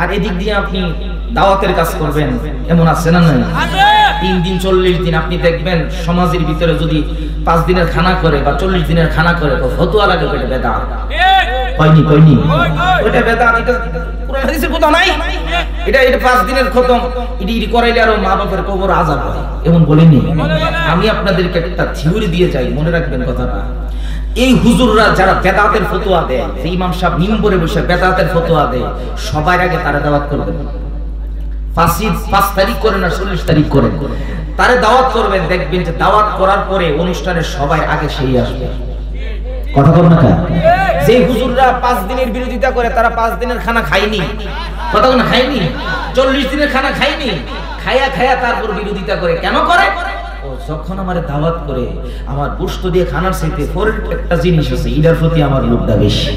আর এদিক দিয়ে আপনি দাওয়াতের কাজ করবেন, এমন আছে না নাই? 3 দিন 40 দিন আপনি দেখবেন সমাজের ভিতরে যদি 5 দিনের খানা করে বা 40 দিনের খানা করে তো ফতোয়া লাগে এটা বেদাত, কইনি ওটা বেদাত, এটা কোরআন হাদিসের কথা নাই, এটা 5 দিনের খতম, এটি করাইলে আরো মা বাবার কবর আযাব হয়, এমন বলেনি। আমি আপনাদেরকে একটা থিওরি দিয়ে যাই, মনে রাখবেন কথাটা। এই হুজুররা যারা বেদাতের ফতোয়া দেয়, যে ইমাম সাহেব মিম্বরে বসে বেদাতের ফতোয়া দেয়, সবার আগে তারা দাওয়াত করবেন। 5 তারিখ করে না 40 তারিখ করে তারে দাওয়াত করবেন, দেখবেন যে দাওয়াত করার পরে অনুষ্ঠানের সবাই আগে সেই আসবে, কথা বল না। যে হুজুররা 5 দিনের বিরোধিতা করে তারা 5 দিনের খানা খায়নি, কথা বল না, খায়নি, 40 দিনের খানা খায়নি, খায়া তারপর বিরোধিতা করে, কেন করে? ও যখন আমার দাওয়াত করে আমার গোশত দিয়ে খানার চাইতে ফরের একটা জিনিস আছে, এটার প্রতি আমার লোভটা বেশি,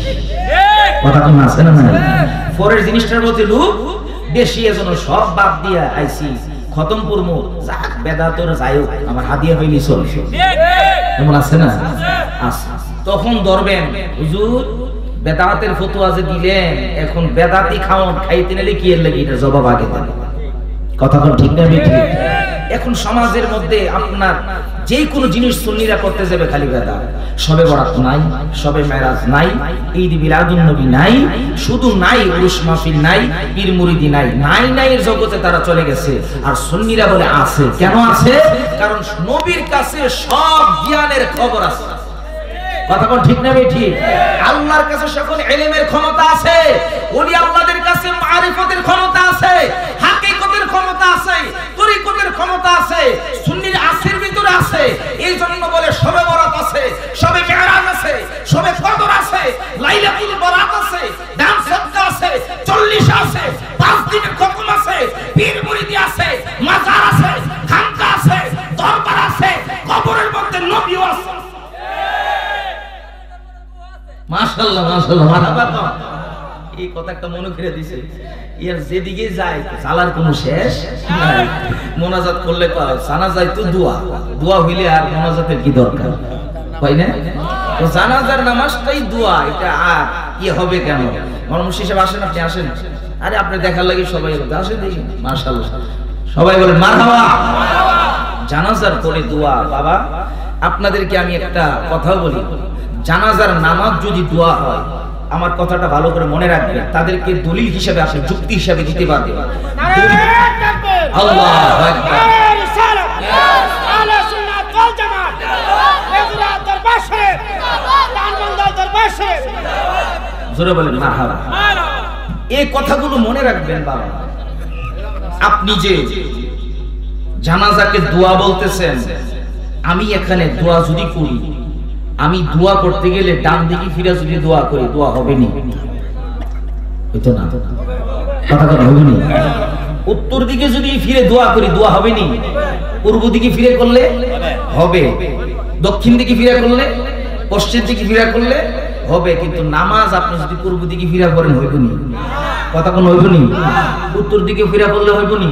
কথা কোন আছে না না, ফরের জিনিসটার প্রতি লোভ বেশি, এজন্য সব বাদ দিয়া আইছি খতম করবো, যাক বেদাতর যাই হোক আমার হাদিয়া হইলি চলছে, এমন আছে না আছে। তখন ধরবেন হুজুর বেদাতের ফতোয়া যে দিলেন, এখন বেদাতি খাইতে নিলে কি এর লাগি, এটা জবাব আগে দেন, কথা কোন ঠিক না ঠিক। এখন সমাজের মধ্যে আপনার যে কোনো জিনিস সুন্নিরা করতে যাবে খালি বেদাত, শবে বরাত নাই, শবে মেরাজ নাই, ঈদ মিলাদুন নবী নাই, শুধু নাই উরুস মাহফিল নাই, পীর মুরিদি নাই, নাই এর জগতে তারা চলে গেছে। আর সুন্নিরা বলে আছে, কেন আছে? কারণ নবীর কাছে সব জ্ঞানের খবর আছে, কথা কোন ঠিক না ঠিক। আল্লাহর কাছে সকল ইলমের ক্ষমতা আছে, ওলি আল্লাহদের কাছে মারিফতের ক্ষমতা আছে, হাকিকতের ক্ষমতা আছে, তরিকতের ক্ষমতা আছে, সুন্নির আসের ভিতরে আছে। এই জন্য বলে শবে বরাত আছে, শবে মেরাজ আছে, শবে কদর আছে, লাইলাতুল বরাত আছে, দান সদকা আছে, 40 আছে, 5 দিনের খতম আছে, পীর মুরিদি আছে, মাজার আছে, খানকা আছে, দরবার আছে, কবরের মধ্যে নবী আছে। মাশাআল্লাহ মাশাআল্লাহ, মারহাবা। এই কথা একটা মনে করে দিছে, এর যেদিকে যায় চালার কোনো শেষ নাই। মোনাজাত করলে পায়, জানাজায় তো দোয়া হইলে আর মোনাজাতের কি দরকার, হয় না? তো জানাজার নামাজটাই দোয়া, এটা আর হবে কেন? মরমুশি সাহেব আসেন, আপনি আসেন, আরে আপনি দেখার লাগি সবাই আসেন, দেখি মাশাআল্লাহ সবাই বলেন মারহাবা। জানাজার পরে দোয়া। বাবা আপনাদেরকে আমি একটা কথা বলি, জানাজার নামাজ যদি দোয়া হয়, আমার কথাটা ভালো করে মনে রাখবেন, তাদেরকে দলিল হিসেবে আপনি যুক্তি হিসেবে দিতে পারবেন। আল্লাহু আকবার। জোরে বলেন মারহাবা। এই কথাগুলো মনে রাখবেন বাবা। আপনি যে জানাজাকে দোয়া বলতেছেন, আমি এখানে দোয়া যদি করি, আমি দোয়া করতে গেলে ডান দিকে ফিরে যদি দোয়া করি, দোয়া হবে না, হইতো না, কথা কথা হবে না। উত্তর দিকে যদি ফিরে দোয়া করি, দোয়া হবে না। পূর্ব দিকে ফিরে করলে হবে, দক্ষিণ দিকে ফিরে করলে, পশ্চিম দিকে ফিরে করলে হবে। কিন্তু নামাজ আপনি যদি পূর্ব দিকে ফিরে করেন, হইব না, কথা কোন হইব না। উত্তর দিকে ফিরে করলে হইব না,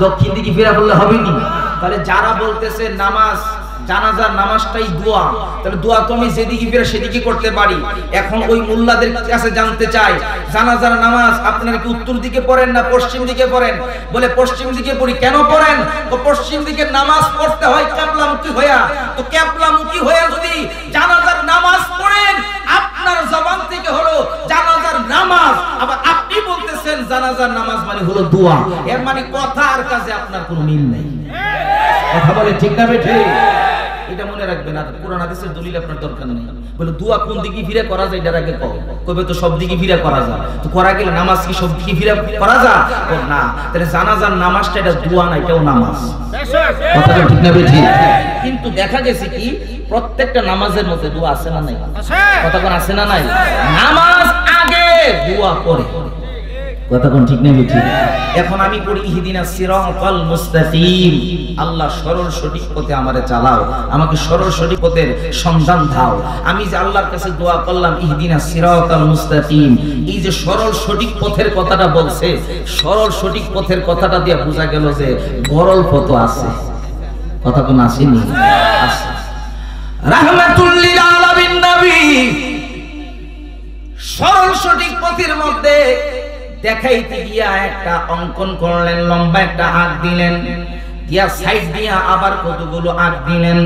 দক্ষিণ দিকে ফিরে করলে হবে না। তাহলে যারা বলতেছে নামাজ, জানাজার নামাজটাই দোয়া, তাহলে দোয়া তো আমি যেদিকে ফিরে সেদিকে করতে পারি। এখন ওই মুল্লাদের কাছে জানতে চাই, জানাজার নামাজ আপনারা কি উত্তর দিকে পড়েন না পশ্চিম দিকে পড়েন? বলে পশ্চিম দিকে পড়ি। কেন পড়েন? তো পশ্চিম দিকে নামাজ পড়তে হয় কিবলামুখী হইয়া। তো কিবলামুখী হইয়া যদি জানাজার নামাজ পড়েন, আপনার জবান থেকে হলো জানাজার নামাজ, আবার আপনি বলতেছেন জানাজার নামাজ মানে হলো দোয়া। এর মানে কথা আর কাজে আপনার কোনো মিল নেই। কথা বলে ঠিক না বেঠে? এটা মনে রাখবেন। আর কোরআন হাদিসের দলিল আপনার দরকার নেই। বলে দোয়া কোন দিকে ফিরে করা যায়, এটার আগে কবে তো সব দিকে ফিরে করা যায়। তো করা গেলে নামাজ কি সব দিকে ফিরে করা যায়? না। তাহলে জানাজার নামাজটা এটা দোয়া না, এটাও নামাজ। কথাটা ঠিক না বেঠে? কিন্তু দেখা গেছে কি প্রত্যেকটা নামাজের মধ্যে দোয়া আছে না নাই? কথা কোন আছে না নাই? নামাজ আগে, দোয়া পরে। কথা কোন ঠিক না বেঠে? এখন আমি পড়ি ইহদিনাস সিরাতাল মুস্তাকিম, আল্লাহ সরল সঠিক পথে আমারে চালাও, আমাকে সরল সঠিক পথের সন্ধান দাও। আমি যে আল্লাহর কাছে দোয়া করলাম ইহদিনাস সিরাতাল মুস্তাকিম, এই যে সরল সঠিক পথের কথাটা বলছে, সরল সঠিক পথের কথাটা দিয়ে বোঝা গেল যে গরল পথ আছে। কথা কোন আসেনি? আছে। রাহমাতুল লিল আলামিন নবী সরল সঠিক পথের মধ্যে দেখাইতে গিয়া একটা অঙ্কন করলেন, লম্বা একটা আঁক দিলেন, দিয়া সাইড দিয়া আবার কতগুলো আঁক দিলেন।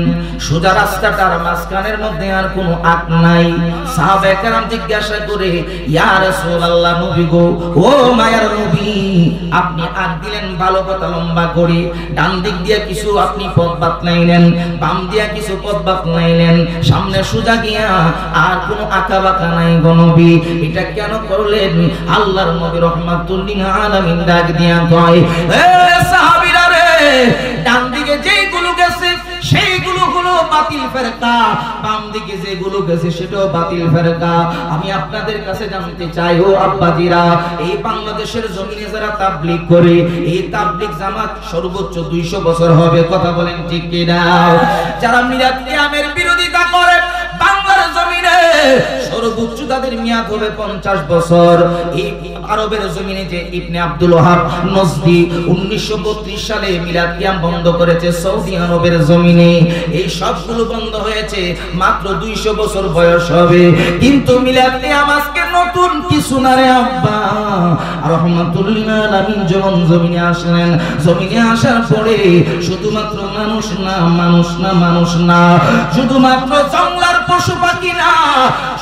সোজা রাস্তাটার মাঝখানের মধ্যে আর কোনো আঁক নাই। সাহাবায়ে কেরাম জিজ্ঞাসা করে, ইয়া রাসূলুল্লাহ, নবী গো, ও মায়ার নবী, আপনি আঁক দিলেন ভালো কথা লম্বা করে, ডান দিক দিয়া কিছু আপনি পথ বাতলাইলেন, বাম দিয়া কিছু পথ বাতলাইলেন, সামনে সোজা গিয়া আর কোনো আঁকা বাঁকা নাই গো নবী, এটা কেন করলেন? আল্লাহর নবী রাহমাতুল লিল আলামিন ডাক দিয়া কয়, এ সাহাবীরা রে, ডান দিকে যেগুলো গেছে সেইগুলো হলো বাতিল ফেরকা, বাম দিকে যেগুলো গেছে সেটাও বাতিল ফেরকা। আমি আপনাদের কাছে জানতে চাই, ও আব্বাজিরা, এই বাংলাদেশের জমিনে যারা তাবলীগ করে, এই তাবলীগ জামাত সর্বোচ্চ 200 বছর হবে। কথা বলেন ঠিক কি না? যারা মিলাদ কিয়ামের বিরোধিতা করে বাংলার জমিনে সর্বোচ্চ তাদের মেয়াদ হবে 50 বছর। এই আরবের জমিনে যে ইবনে আব্দুল ওয়াহাব নজদি 1932 সালে মিলাদ কিয়াম বন্ধ করেছে সৌদি আরবের জমিনে, এই সবগুলো বন্ধ হয়েছে মাত্র 200 বছর বয়স হবে। কিন্তু মিলাদ কিয়াম আজকে নতুন কিছু না রে আব্বা। রাহমাতুল লিল আলামিন যখন জমিনে আসলেন, জমিনে আসার পরে শুধুমাত্র মানুষ না, শুধুমাত্র জঙ্গলার পশু পাখি না,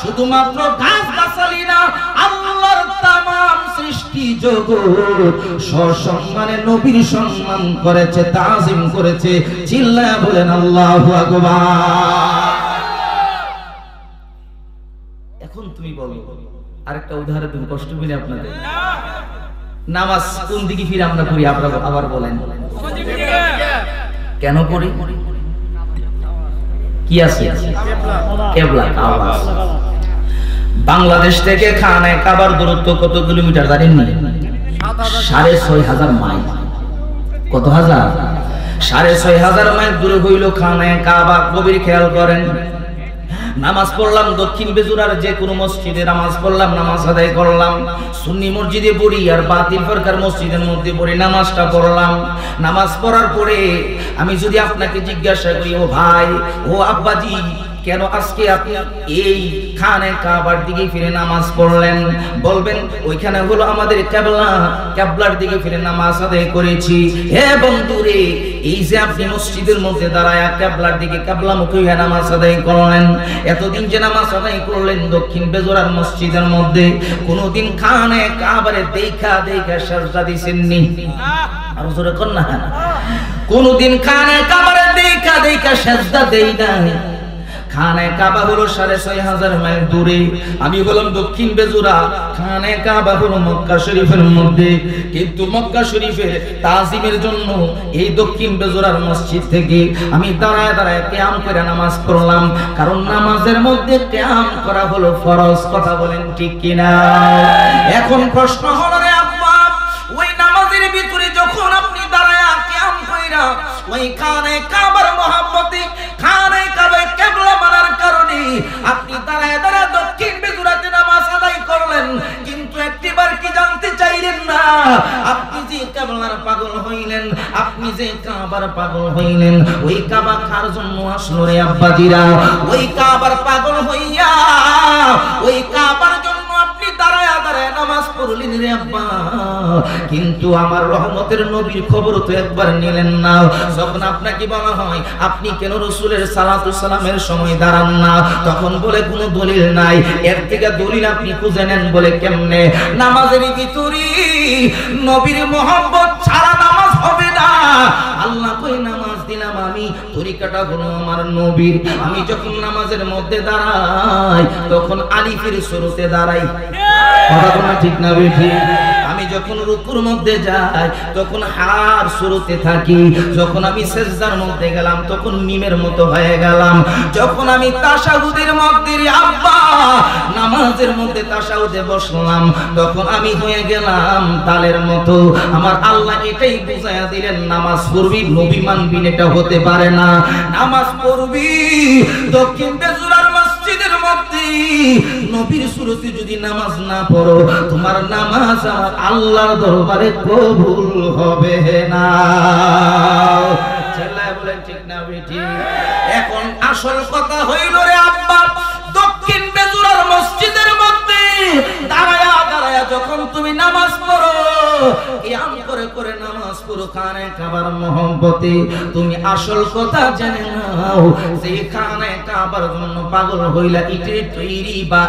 শুধুমাত্র গাছ গাছালি না, আল্লাহর তামাম সৃষ্টি জগৎ সসম্মানে নবীর সম্মান করেছে, তাজিম করেছে। চিল্লায়া বলেন আল্লাহু আকবার। এখন তুমি বলো, আরেকটা উদাহরণ তুমি কষ্ট পেলে আপনাদের, নামাজ কোন দিকে ফিরে আমরা করি? আপনারা আবার বলেন কেন করি? কি আছে? কিবলা, কাবা। বাংলাদেশ থেকে খানায়ে কাবার দূরত্ব কত কিলোমিটার জানেন না? 6,500 মাইল। কত হাজার? 6,500 মাইল দূরে হইল খানায়ে কাবা। কবির খেয়াল করেন, নামাজ পড়লাম দক্ষিণ বেজুরার যে কোনো মসজিদে নামাজ পড়লাম, নামাজ আদায় করলাম, সুন্নি মসজিদে পড়ি আর বাতিল ফরকার মসজিদের মধ্যে পড়ি, নামাজটা পড়লাম। নামাজ পড়ার পরে আমি যদি আপনাকে জিজ্ঞাসা করি, ও ভাই, ও আব্বাজি, কেন আজকে আপনি এই খানে কাবার দিকে ফিরে নামাজ পড়লেন? বলবেন ওইখানে হলো আমাদের কিবলা, কিবলার দিকে ফিরে নামাজ আদায় করেছি। হে বন্ধুরে, এই যে আপনি মসজিদের মধ্যে দাঁড়ায় কিবলার দিকে কিবলামুখী হয়ে নামাজ আদায় করলেন, এতদিন যে নামাজ আদায় করলেন দক্ষিণ বেজোরার মসজিদের মধ্যে, কোনদিন খানে কাবারে দেখা সাজদা দিছেননি? আর জোরে কোন না, কোনদিন খানে কাবারে দেখা সাজদা দেই না। খানে কাবা হলো 6500 মাইল দূরে, আমি বললাম দক্ষিণ বেজুরা, খানে কাবা হলো মক্কা শরীফের মধ্যে। কিন্তু মক্কা শরীফের তাজিমের জন্য এই দক্ষিণ বেজুরার মসজিদ থেকে আমি দাঁড়ায় কিয়াম করে নামাজ পড়লাম, কারণ নামাজের মধ্যে কিয়াম করা হলো ফরজ। কথা বলেন ঠিক কিনা? এখন প্রশ্ন হলো রে আব্বা, ওই নামাজের ভিতরে যখন আপনি দাঁড়ায় কিয়াম কইরা ওই খানে কাবার মহব্বতে, খানে কাবার কিবলা মানার কারণে আপনি দাঁড়ায় দক্ষিণ বেজুরাতে নামাজ আদায় করলেন, কিন্তু একটিবার কি জানতে চাইলেন না আপনি যে কিবলার পাগল হইলেন, আপনি যে কাবার পাগল হইলেন, ওই কাবা কার জন্য আসলো রে আব্বাজিরা? ওই কাবার পাগল হইয়া ওই কাবার জন্য আপনি দাঁড়ায় নামাজ পড়লেন রে আব্বা, কিন্তু আমার রহমতের নবীর খবর তো একবার নিলেন না। যখন আপনাকে বলা হয় আপনি কেন রাসূলের সালাতু সালামের সময় দাঁড়ান না, তখন বলে কোনো দলিল নাই। এর থেকে দলিল আপনি খুঁজে নেন, বলে কেমনে? নামাজের ভিতরে নবীর মহব্বত ছাড়া নামাজ হবে না। আল্লাহ কই নামাজ দিলাম আমি, তরিকাটা হলো আমার নবীর। আমি যখন নামাজের মধ্যে দাঁড়াই তখন আলিফের শুরুতে দাঁড়াই, কথা বলা ঠিক না বেঠি? আমি যখন রুকুর মধ্যে যাই তখন হার শুরুতে থাকি, যখন আমি সিজদার মধ্যে গেলাম তখন মিমের মতো হয়ে গেলাম, যখন আমি তাশাহুদের মধ্যে রে আব্বা নামাজের মধ্যে তাশাহুদে বসলাম তখন আমি হয়ে গেলাম তালের মতো। আমার আল্লাহ এটাই বুঝাইয়া দিলেন, নামাজ পড়বি নবী মানবি এটা হতে পারে না। নামাজ পড়বি দক্ষিণ বেজুরার মসজিদের মধ্যে, নবীর সুরতে যদি নামাজ না পড়ো তোমার নামাজ আমার আল্লাহর দরবারে কবুল হবে না। চিল্লায় বলেন ঠিক না বেটি? এখন আসল কথা হইল রে আব্বা, দক্ষিণ বেজুরার মসজিদের মধ্যে দাঁড়ায়া যখন তুমি নামাজ পড়ো, কিয়াম করে করে নামাজ পড়ো খানে কাবার মহব্বতে, তুমি আসল কথা জেনে নাও যে খানে কাবার জন্য পাগল হইলা ইটের তৈরি বা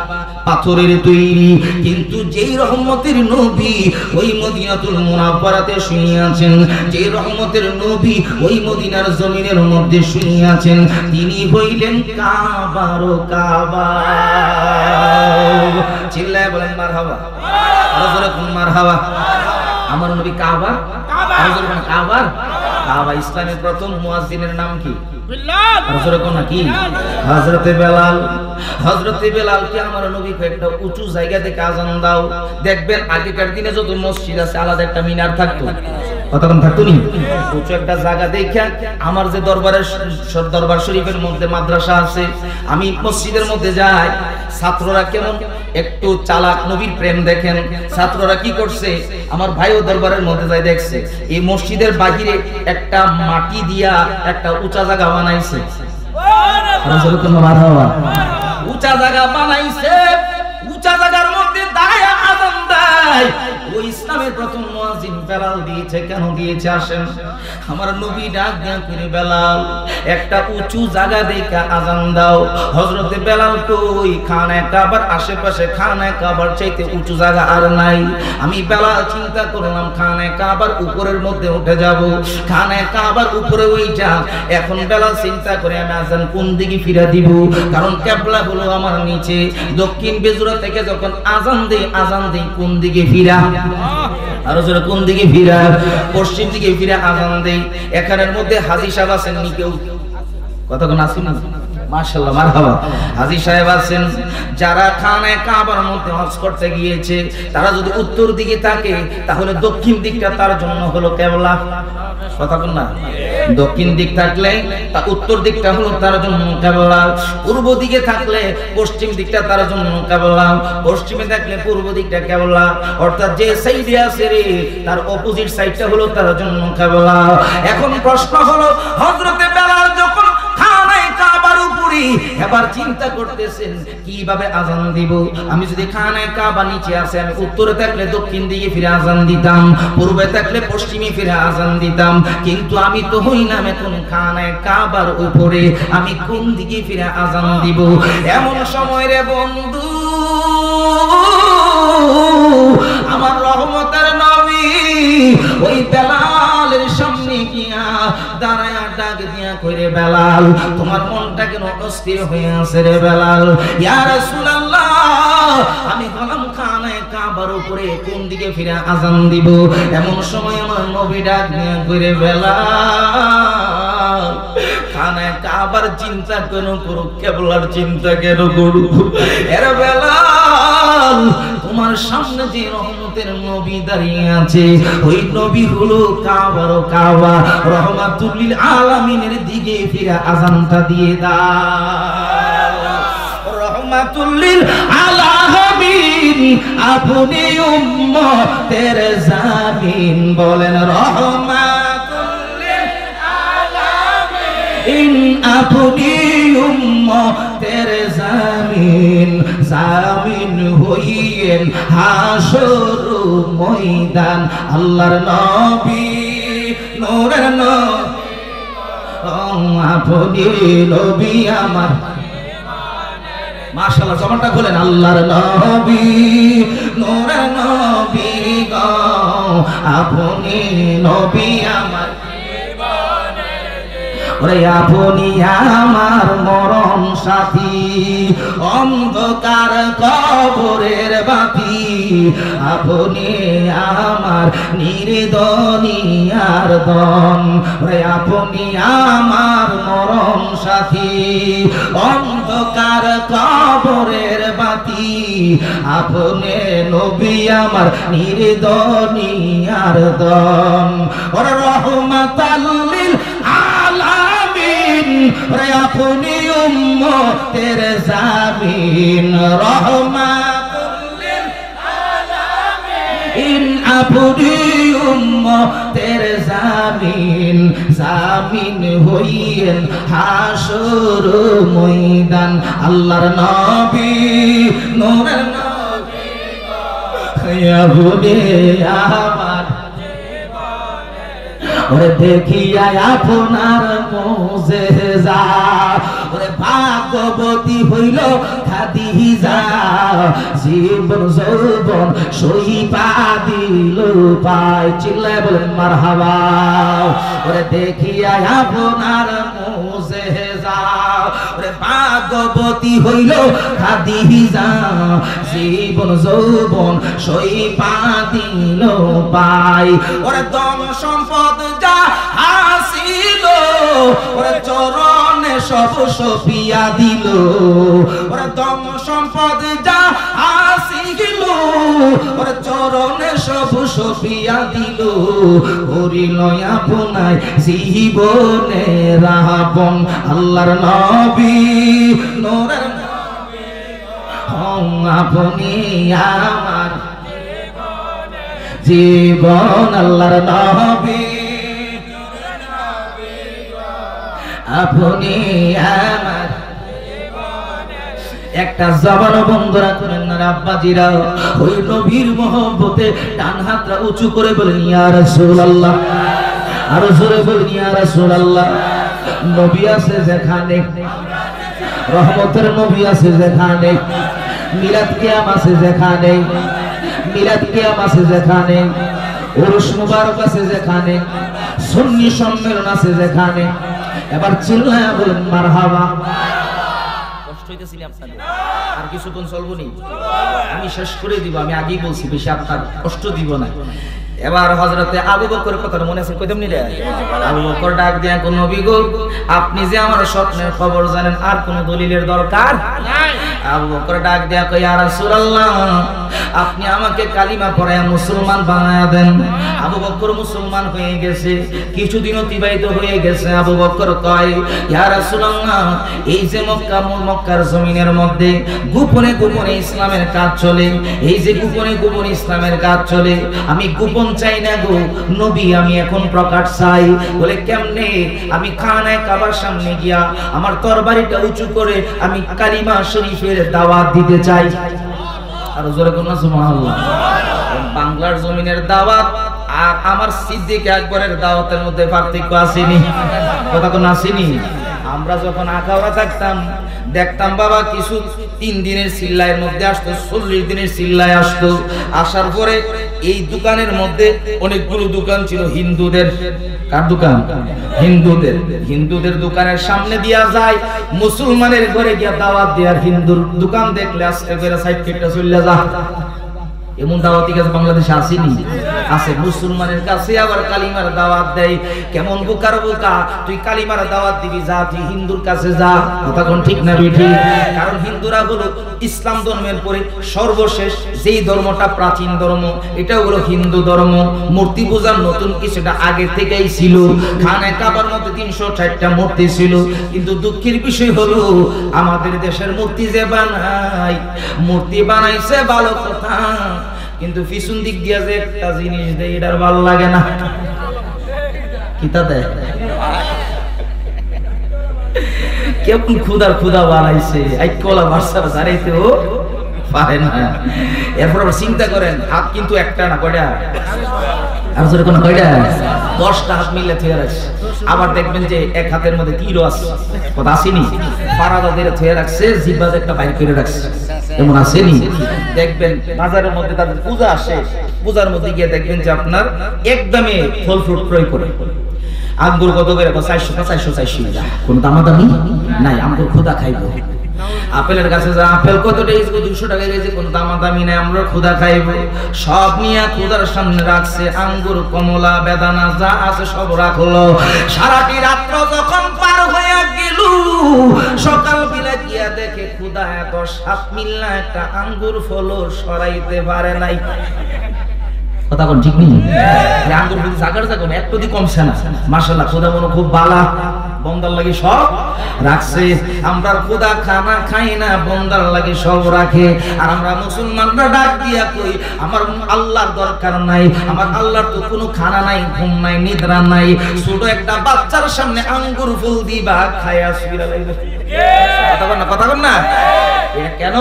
পাথরের তৈরি, কিন্তু যেই রহমতের নবী ওই মদিনাতুল মুনাওয়ারাতে শুনিয়াছেন, যে রহমতের নবী ওই মদিনার জমিনের মধ্যে শুনিয়াছেন, তিনি হইলেন কাবার কাবা। চিল্লায় বলেন মারহাবা, মারহাবা। আমার নবী কাবা, কাবা কাবা। ইসলামের প্রথম মুয়াজ্জিনের নাম কি? হযরতে বেলাল। হযরতে বেলালকে আমার নবী একটা উঁচু জায়গা থেকে আযান দাও। দেখবেন আগেকার দিনে যত মসজিদ আছে আলাদা একটা মিনার থাকতো, কতক্ষণ থাকতো নি? উঁচু একটা জায়গা দেখে আমার যে দরবার শরীফের মধ্যে মাদ্রাসা আছে, আমি মসজিদের মধ্যে যাই, ছাত্ররা কেমন একটু চালাক, নবীর প্রেম দেখেন। ছাত্ররা কি করছে, আমার ভাইও দরবারের মধ্যে যাই দেখছে এই মসজিদের বাহিরে একটা মাটি দিয়া একটা উঁচা জায়গা বানাইছে, উঁচা জায়গা বানাইছে, উঁচা জায়গার মধ্যে দাঁড়ায় আযান দেয়। ওই ইসলামের প্রথম মুয়াজ্জিন বেলাল দিয়েছে। কেন দিয়েছে আসেন? আমার নবী ডাক দিয়া করে, বেলাল একটা উঁচু জায়গা দেখে আযান দাও। হযরতে বেলাল কই, খানে কাবার আশেপাশে খানে কাবার চাইতে উঁচু জায়গা আর নাই। আমি বেলাল চিন্তা করলাম খানে কাবার উপরের মধ্যে উঠে যাব, খানে কাবার উপরে ওইটা। এখন বেলাল চিন্তা করে আমি আযান কোন দিকে ফিরা দিব, কারণ কিবলা হলো আমার নিচে। দক্ষিণ বেজুরা থেকে যখন আযান দেই কোন দিকে ফিরা? আর জোরে কোন দিকে ফিরা? পশ্চিম দিকে ফিরে আযান দেই। এখানের মধ্যে হাজী সাহেব আছেন নি কেউ? কতক্ষণ আসুন না? মাশাআল্লাহ, মারহাবা। হাজী সাহেব আছেন যারা খানে কাবার মধ্যে হজ করতে গিয়েছে, তারা যদি উত্তর দিকে থাকে তাহলে দক্ষিণ দিকটা তার জন্য হলো কিবলা। কতক্ষণ না? দক্ষিণ দিক থাকলে তা উত্তর দিকটা হলো তার জন্য কিবলা। পূর্ব দিকে থাকলে পশ্চিম দিকটা তার জন্য কিবলা। পশ্চিমে থাকলে পূর্ব দিকটা কিবলা। অর্থাৎ যে সাইডে আছে রে তার অপোজিট সাইডটা হলো তার জন্য কিবলা। এখন প্রশ্ন হলো, হযরতে বেলাল যখন খানে কাবার উপরে করি। এবার চিন্তা করতেছেন কিভাবে আজান দিব। আমি যদি খানায় কাবা নিচে আছে, আমি উত্তরে থাকলে দক্ষিণ দিকে ফিরে আজান দিতাম, পূর্বে থাকলে পশ্চিমে ফিরে আজান দিতাম, কিন্তু আমি তো হইলাম এখন খানায় কাবার উপরে, আমি কোন দিকে ফিরে আজান দিব? এমন সময় রে বন্ধু, আমার রহমতের নবী ওই বেলালের সামনে গিয়া দাঁড়ায়া ডাক দিয়া কইরে, বেলাল তোমার মনটা কেন অস্থির হয়ে আছে রে বেলাল? ইয়া রাসূলুল্লাহ, আমি গলাম খানায় কাবার উপরে, কোন দিকে ফিরে আজান দিব? এমন সময় আমার নবী ডাক দিয়া কইরে, বেলাল খানায় কাবার চিন্তা কেন করো, কেবলার চিন্তা কেন করো? এর বেলাল তোমার সামনে যে রহমতের নবী দাঁড়িয়ে আছে, ওই নবী হলো কাবার কাবা, রহমাতুল লিল আলামিনের দিকে ফিরে আজানটা দিয়ে দাও। রহমাতুল লিল আলামিন আপনি উম্মতের জামিন, বলেন রহমাতুল লিল আলামিন আপনি উম্মতের জামিন, জামিন হইয়েন হাসর ময়দান। আল্লাহর নবী নূরের নবী, আপনি নবী আমার, মাশাআল্লাহ জবানটা খোলেন। আল্লাহর নবী নূরের নবী গো, আপনি নবী আমার, ওরে আপনি আমার মরণ সাথী, অন্ধকার কবরের বাতি, আপনি আমার নির্দনিয়ার দম, ওরে আপনি আমার মরণ সাথী, অন্ধকার কবরের বাতি, আপনি নবী আমার নির্দনিয়ার দম, ওরে রহমাতাল লিল আলামিন, ওরে আপনি উম্মতের জামিন, রহমাতুল লিল আলামিন আপনি উম্মতের জামিন, জামিন হইয়েন হাসর ময়দান। আল্লাহর নবী নূরের নবী আপনি আমার, ওরে দেখিয়া আপনার মুজিজা, ওরে ভাগবতী হইল খাদিজা, জীবন যৌবন সহিপা দিল পায়, চিল্লায় বলেন মারহাবা। ওরে দেখিয়া আপনার মুজিজা, ওরে ভাগবতী হইল খাদিজা, জীবন যৌবন সহিপা দিল পায়, ওরে ধন সম্পদ যা হাসিল, ওরে চরণে সব সপিয়া দিল, ওরে ধন সম্পদ যা হাসিল, ওরে চরণে সব সপিয়া দিল, করিল আপনায় জীবনে রাবণ। আল্লাহর নবী নূরের নবী আপনি আমার জীবন, আল্লাহর নবী আপনি আমার। একটা জবান বন্ধ রাখবেন না আব্বাজিরা, ওই নবীর মহব্বতে ডান হাতটা উঁচু করে বলেন ইয়া রাসূলুল্লাহ, আরো জোরে বলেন ইয়া রাসূলুল্লাহ। নবী আছে যেখানে, রহমতের নবী আছে যেখানে, মিলাদ কিয়াম আছে যেখানে, মিলাদ কিয়াম আছে যেখানে, উরুস মুবারক আছে যেখানে, সুন্নি সম্মেলন আছে যেখানে, এবার চিল্লায়া বলেন মারহাবা। কষ্ট হইতেছিল আপনাদের, আর কিছুক্ষণ চলবো নি, আমি শেষ করে দিব, আমি আগেই বলছি বেশি আপনার কষ্ট দিব না। এবার হযরতে আবু বকরের কথা মনে আছে, কইতাম নি রে? আবু বকর ডাক দিয়া কোন নবী গো, আপনি যে আমার স্বপ্নের খবর জানেন, আর কোন দলিলের দরকার নাই, আবু বকর ডাক দেয়া কয়, ইয়া রাসূলুল্লাহ, আপনি আমাকে কালিমা পড়ায়া মুসলমান বানায়া দেন। আবু বকর মুসলমান হয়ে গেছে। কিছুদিন অতিবাহিত হয়ে গেছে। আবু বকর কয়, ইয়া রাসূলুল্লাহ, এই যে মক্কার জমিনের মধ্যে গোপনে গোপনে ইসলামের কাজ চলে, এই যে গোপনে গোপনে ইসলামের কাজ চলে, আমি গোপন চাই না গো নবী, আমি এখন প্রকাশ চাই। বলে কেমনে? আমি খানায়ে কাবার সামনে গিয়া আমার তরবারিটা উঁচু করে আমি কালিমা শরীফের দাওয়াত দিতে চাই। আর জোরে কোন সুবহানাল্লাহ। বাংলার জমিনের দাওয়াত আর আমার সিদ্দিক আকবরের দাওয়াতের মধ্যে পার্থক্য আসেনি? কথা কোন আসেনি? আমরা যখন আখাউড়া থাকতাম দেখতাম বাবা কিছু 3 দিনের চিল্লায়ের মধ্যে আসতো, 40 দিনের চিল্লায় আসতো। আসার পরে এই দোকানের মধ্যে অনেকগুলো দোকান ছিল হিন্দুদের। কার দোকান? হিন্দুদের। হিন্দুদের দোকানের সামনে দিয়া যায়, মুসলমানের ঘরে গিয়া দাওয়াত দেয়ার হিন্দুর দোকান দেখলে আস্তে করে সাইড কেটে চলে যা। এমন দাওয়াতি কাজ বাংলাদেশে আসেনি? আছে। মুসলমানের কাছে আবার কালিমার দাওয়াত দেয়। কেমন বোকার বোকা, তুই কালিমার দাওয়াত দিবি, যা তুই হিন্দুর কাছে যা। কথা কোন ঠিক না বেঠিক? কারণ হিন্দুরা হলো ইসলাম ধর্মের পরে সর্বশেষ যেই ধর্মটা প্রাচীন ধর্ম, এটা হলো হিন্দু ধর্ম। মূর্তি পূজার নতুন কিছুটা আগে থেকেই ছিল। খানায়ে কাবার মধ্যে 360টা মূর্তি ছিল। কিন্তু দুঃখের বিষয় হলো আমাদের দেশের মূর্তি যে বানায়, মূর্তি বানাইছে ভালো কথা, কিন্তু পিছন দিক দিয়া যে একটা জিনিস দেয় এটার ভালো লাগে না। কিতা দেয়? কেমন খুদার খুদা বানাইছে, আইকলা বাসার দাঁড়াইতেও পারে না। এরপর আবার চিন্তা করেন, হাত কিন্তু একটা না, কয়টা? আর জোরে কোন কয়টা? 10টা হাত মিলে থুয়ে রাখছে। আবার দেখবেন যে এক হাতের মধ্যে তীরও আছে। কথা আসেনি? পারাদা দিয়ে থুয়ে রাখছে, জিহ্বা একটা বাইর করে রাখছে। এমন আসেনি? দেখবেন বাজারের মধ্যে তাদের পূজা আসে, পূজার মধ্যে গিয়ে দেখবেন যে আপনার একদমই ফল ফ্রুট ক্রয় করে। আঙ্গুর কত করে? 400 কোন দামাদামি নাই, আঙ্গুর খোদা খাইবো। আপেলের কাছে যা, আপেল কত টাকা? 200 টাকা কেজি, কোন দামাদামি নাই, আমরা খোদা খাইবো। সব নিয়ে খোদার সামনে রাখছে। আঙ্গুর, কমলা, বেদানা যা আছে সব রাখলো। সারাটি রাত্র যখন পার হয়ে গেল, সকাল বেলা গিয়া দেখে খোদা এত সাত মিল্লা একটা আঙ্গুর ফলও সরাইতে পারে নাই। কথা কোন ঠিক নেই? আঙ্গুর যদি জাগার জাগো একটু দি কমছে না। মাশাআল্লাহ, খোদা মনে খুব বালা, বন্দার লাগি সব রাখছে। আমরা খোদা খানা খাই না, বন্দার লাগি সব রাখে। আর আমরা মুসলমানরা ডাক দিয়া কই, আমার আল্লাহর দরকার নাই, আমার আল্লাহর তো কোনো খানা নাই, ঘুম নাই, নিদ্রা নাই। ছোট একটা বাচ্চার সামনে আঙ্গুর ফুল দিবা, খায়া শুইরা লাগবে। কথা বল না, কথা বল না। এটা কেন?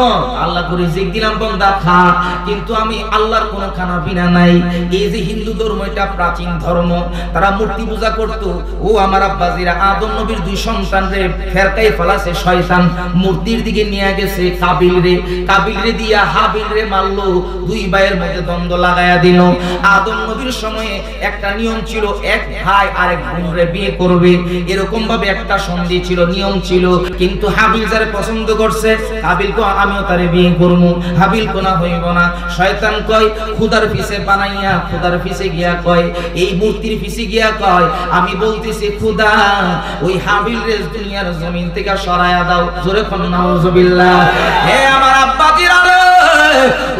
আল্লাহ করে রিজিক দিলাম, বন্দা খা, কিন্তু আমি আল্লাহর কোনো খানা পিনা নাই। এই যে হিন্দু ধর্ম, এটা প্রাচীন ধর্ম, তারা মূর্তি পূজা করতো। ও আমার আব্বাজিরা, আদম নবীর 2 সন্তান রে ফেরকাই ফেলাছে শয়তান, মূর্তির দিকে নিয়ে গেছে। কাবিল রে দিয়া হাবিল রে মারলো, 2 ভাইয়ের মধ্যে দ্বন্দ্ব লাগায়া দিল। আদম নবীর সময়ে একটা নিয়ম ছিল, এক ভাই আরেক বোন রে বিয়ে করবে, এরকম ভাবে একটা সন্ধি ছিল, নিয়ম ছিল। কিন্তু হাবিল যারে পছন্দ করছে, হাবিল কো আমিও তারে বিয়ে করবো। হাবিল কোনা হইব না। শয়তান কয় খুদার পিছে বানাইয়া, খুদার পিছে গিয়া কয়, এই মূর্তির পিছে গিয়া কয়, আমি বলতেছি খুদা ওই হাবিল রে দুনিয়ার জমিন থেকে সরায়া দাও। জোরে কোন নাউজুবিল্লাহ। হে আমার আব্বাজিরা রে,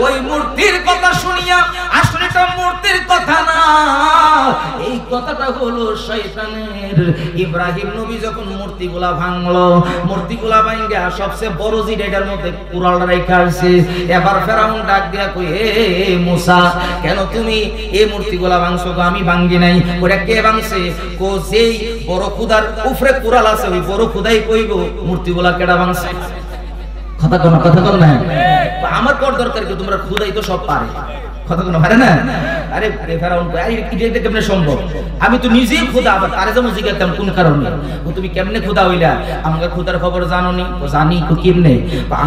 ওই মূর্তির কথা শুনিয়া আসলে তো মূর্তির কথা না, এই কথাটা হলো শয়তানের। ইব্রাহিম নবী যখন মূর্তিগুলা ভাঙলো, মূর্তিগুলা ভাঙা সবচেয়ে বড় জিডার মধ্যে কুড়ালটা রেখে আসছে। এবার ফেরাউন ডাক দিয়া কই, হে মুসা, কেন তুমি এই মূর্তিগুলা ভাঙছো? আমি ভাঙ্গি নাই। ওটা কে ভাঙছে? কো যেই বড় খুদার উপরে কুড়াল আছে, ওই বড় খুদাই কইব মূর্তিগুলা কেডা ভাঙছে। কথা কোন, কথা কোন না। আমার পর দরকার কি? তোমরা খুদাই তো সব পারে। কথা কোন পারে না। আরে ফেরাউন কই, এটা কেমনে সম্ভব? আমি তো নিজেই খোদা, আবার তারে যেমন জিজ্ঞাসা কোন কারণে? ও তুমি কেমনে খোদা হইলা? আমাদের খোদার খবর জানো নি? ও জানি। তো কেমনে?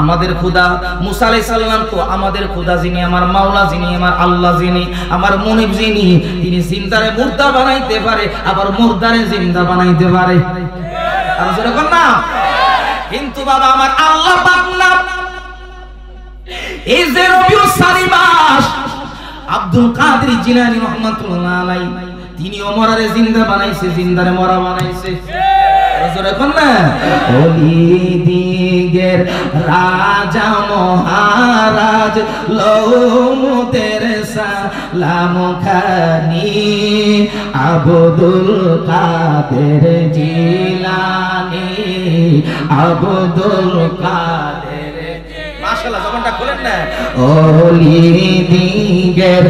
আমাদের খোদা মুসা আলাইহিস সালাম তো আমাদের খোদা, যিনি আমার মাওলা, যিনি আমার আল্লাহ, যিনি আমার মুনিব, যিনি তিনি জিন্দারে মুর্দা বানাইতে পারে, আবার মুর্দারে জিন্দা বানাইতে পারে। আর যেরকম না। কিন্তু বাবা আমার আল্লাহ পাক না, এই যে রবিউল সানি মাস, আব্দুল কাদের জিলানী রাহমাতুল্লাহ আলাইহি তিনি মরারে জিন্দা বানাইছে, জিন্দারে মরা বানাইছে। জোরে কোন না ওলি দিগের রাজা মহারাজ লৌমুদের সালাম খানি আব্দুল কাদের জিলানী আব্দুল কাদের মাশাআল্লাহ জবানটা খোলেন না ওলি দিগের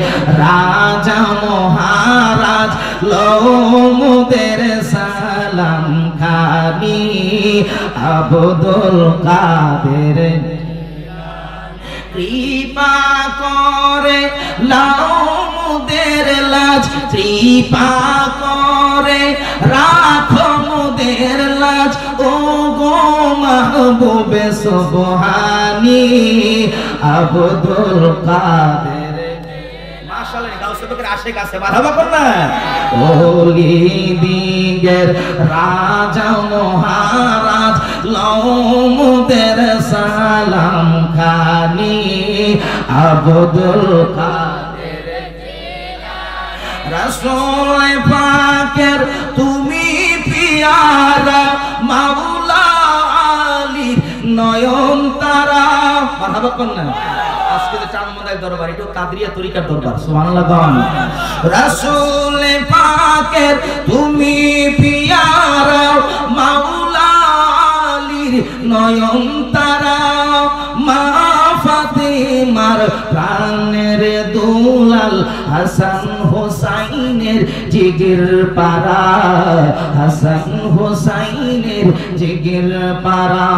রাজা মহারাজ লৌমুদের সালাম খানি আব্দুল কাদের কৃপা করে লৌমুদের লাজ কৃপা করে রাখো মুদের লাজ ও গো মাহবুবে সুবহানী আব্দুল কাদের মাশাআল্লাহ গাউসে পাকের আশিক আছে মারহাবা করুন না ওলি দিগের রাজা মহারাজ লৌমুদের সালাম খানি আব্দুল কাদের রাসূল পাকের তুমি পিয়ারা মাওলা আলী নয়ন তারা মারহাবা করুন না আজকে যে চাঁদমাদার দরবার এটা কাদরিয়া তরিকার দরবার সুবহানাল্লাহ গান রাসূল পাকের তুমি পিয়ারা মাওলা আলীর নয়ন তারা মা ফাতেমার প্রাণের দুলাল হাসান হোসাইনের জিগির পারা হাসান হোসাইনের জিগির পারা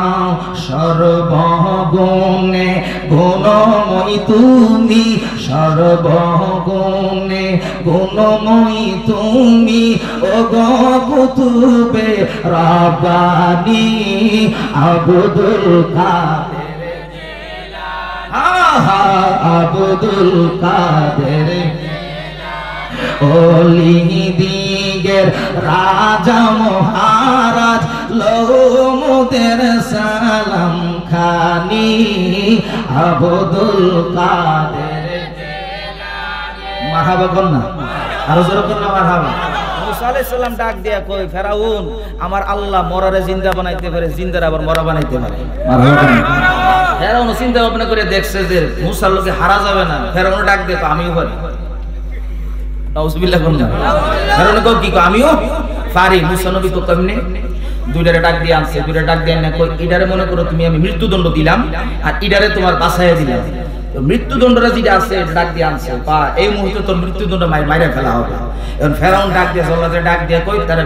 সর্বগুণে গুণময়ী তুমি সর্বগুণে গুণময়ী তুমি ও গো কুতুবে রব্বানী আব্দুল কাদের আব্দুল কাদের ওলি দিগের রাজা মহারাজ লৌমুদের সালাম খানি আব্দুল কাদের মারহাবা করনা আরো জোরে করনা মারহাবা মুসা আলাইহিস সালাম ডাক দিয়া কই ফেরাউন আমার আল্লাহ মরারে জিন্দা বানাইতে পারে জিন্দার আবার মরা বানাইতে পারে মারহাবা করনা ফেরাউন চিন্তা ভাবনা করে দেখছে যে মুসার লোকে হারা যাবে না ফেরাউন ডাক দিয়ে আমিও পারি নাউজুবিল্লাহ করনা ফেরাউন কই কি আমিও পারি মুসা নবী তো কেমনে দুইটারে ডাক দিয়ে আনছে দুইটা ডাক দিয়ে না কই ইডারে মনে করো তুমি আমি মৃত্যুদণ্ড দিলাম আর ইডারে তোমার বাঁচাইয়া দিলাম তো মৃত্যুদণ্ডরা যেটা আছে ডাক দিয়ে আনছে বা এই মুহূর্তে তোর মৃত্যুদণ্ড মাইরা ফেলা হবে এখন ফেরাউন ডাক দিয়ে জল্লাদের ডাক দিয়ে কই তারে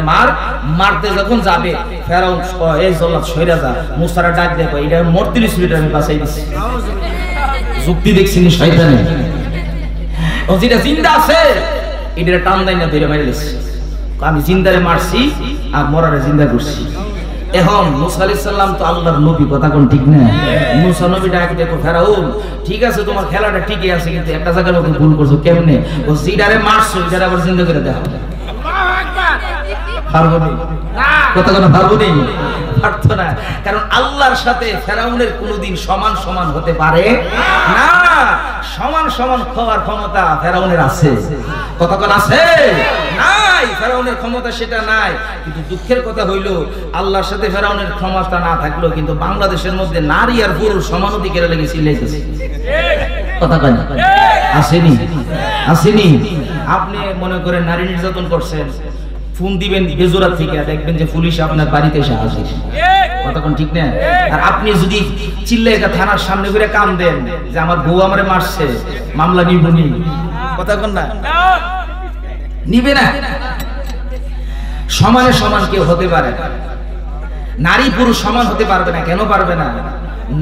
মারতে যখন যাবে ফেরাউন এই জল্লাদ সইরা যা মুসারা ডাক দিয়ে কই এটা মোর 30 মিনিট আমি বাঁচাই দিছি যুক্তি দেখছিনি শয়তানে ও যেটা জিন্দা আছে এটা টান দেয় না ধরে মাইরা দিছে আমি জিন্দারে মারছি আর মরারে জিন্দা করছি এখন মুসা আলাইহিস সালাম তো আল্লাহর নবী কথা কোন ঠিক না মুসা নবী ডাক দেখো ফেরাউন ঠিক আছে তোমার খেলাটা ঠিকই আছে কিন্তু একটা জায়গার মধ্যে ভুল করছো কেমনে ও জিডারে মারছো জিডারে আবার জিন্দা করে দাও আল্লাহু আকবার পারবো না কথা কোন পারবো না পারতো না কারণ আল্লাহর সাথে ফেরাউনের কোনোদিন সমান সমান হতে পারে না সমান সমান হওয়ার ক্ষমতা ফেরাউনের আছে কথা কোন আছে নাই ফেরাউনের ক্ষমতা সেটা নাই কিন্তু দুঃখের কথা হইল আল্লাহর সাথে ফেরাউনের ক্ষমতা না থাকলেও কিন্তু বাংলাদেশের মধ্যে নারী আর পুরুষ সমান অধিকারে লেগে চিল্লাইতেছে কথা কয় না আসেনি আসেনি আপনি মনে করেন নারী নির্যাতন করছেন ফোন দিবেন বেজোরা থেকে দেখবেন যে পুলিশ আপনার বাড়িতে এসে হাজির কথা কোন ঠিক না আর আপনি যদি চিল্লায় থানার সামনে ঘুরে কাম দেন যে আমার বউ আমারে মারছে মামলা নিবনি কথা কোন না নিবে না সমানে সমান কেউ হতে পারে নারী পুরুষ সমান হতে পারবে না কেন পারবে না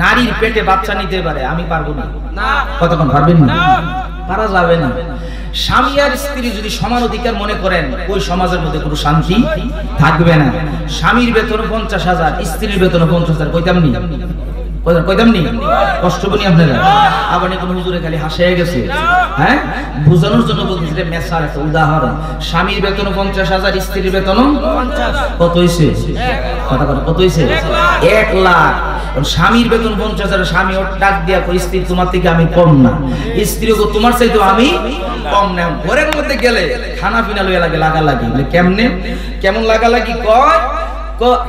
নারীর পেটে বাচ্চা নিতে পারে আমি পারবো না কতক্ষণ পারবেন না পারা যাবে না স্বামী আর স্ত্রী যদি সমান অধিকার মনে করেন ওই সমাজের মধ্যে কোনো শান্তি থাকবে না স্বামীর বেতন 50,000 স্ত্রীর বেতন 50,000 কইতাম নি কইতাম নি কষ্ট বনি আপনারা আবার কোন হুজুরে খালি হাসিয়ে গেছে হ্যাঁ বুঝানোর জন্য বলতেছি এটা মেসার একটা উদাহরণ স্বামীর বেতন 50,000 স্ত্রীর বেতন 50 কত হইছে কথা কত হইছে 1 লাখ স্বামীর বেতন 50,000 স্বামী ওর ডাক দিয়া কই স্ত্রী তোমার থেকে আমি কম না স্ত্রী গো তোমার চাইতে আমি কম না ঘরের মধ্যে গেলে খানা পিনা লইয়া লাগে লাগা লাগি বলে কেমনে কেমন লাগা লাগি কয়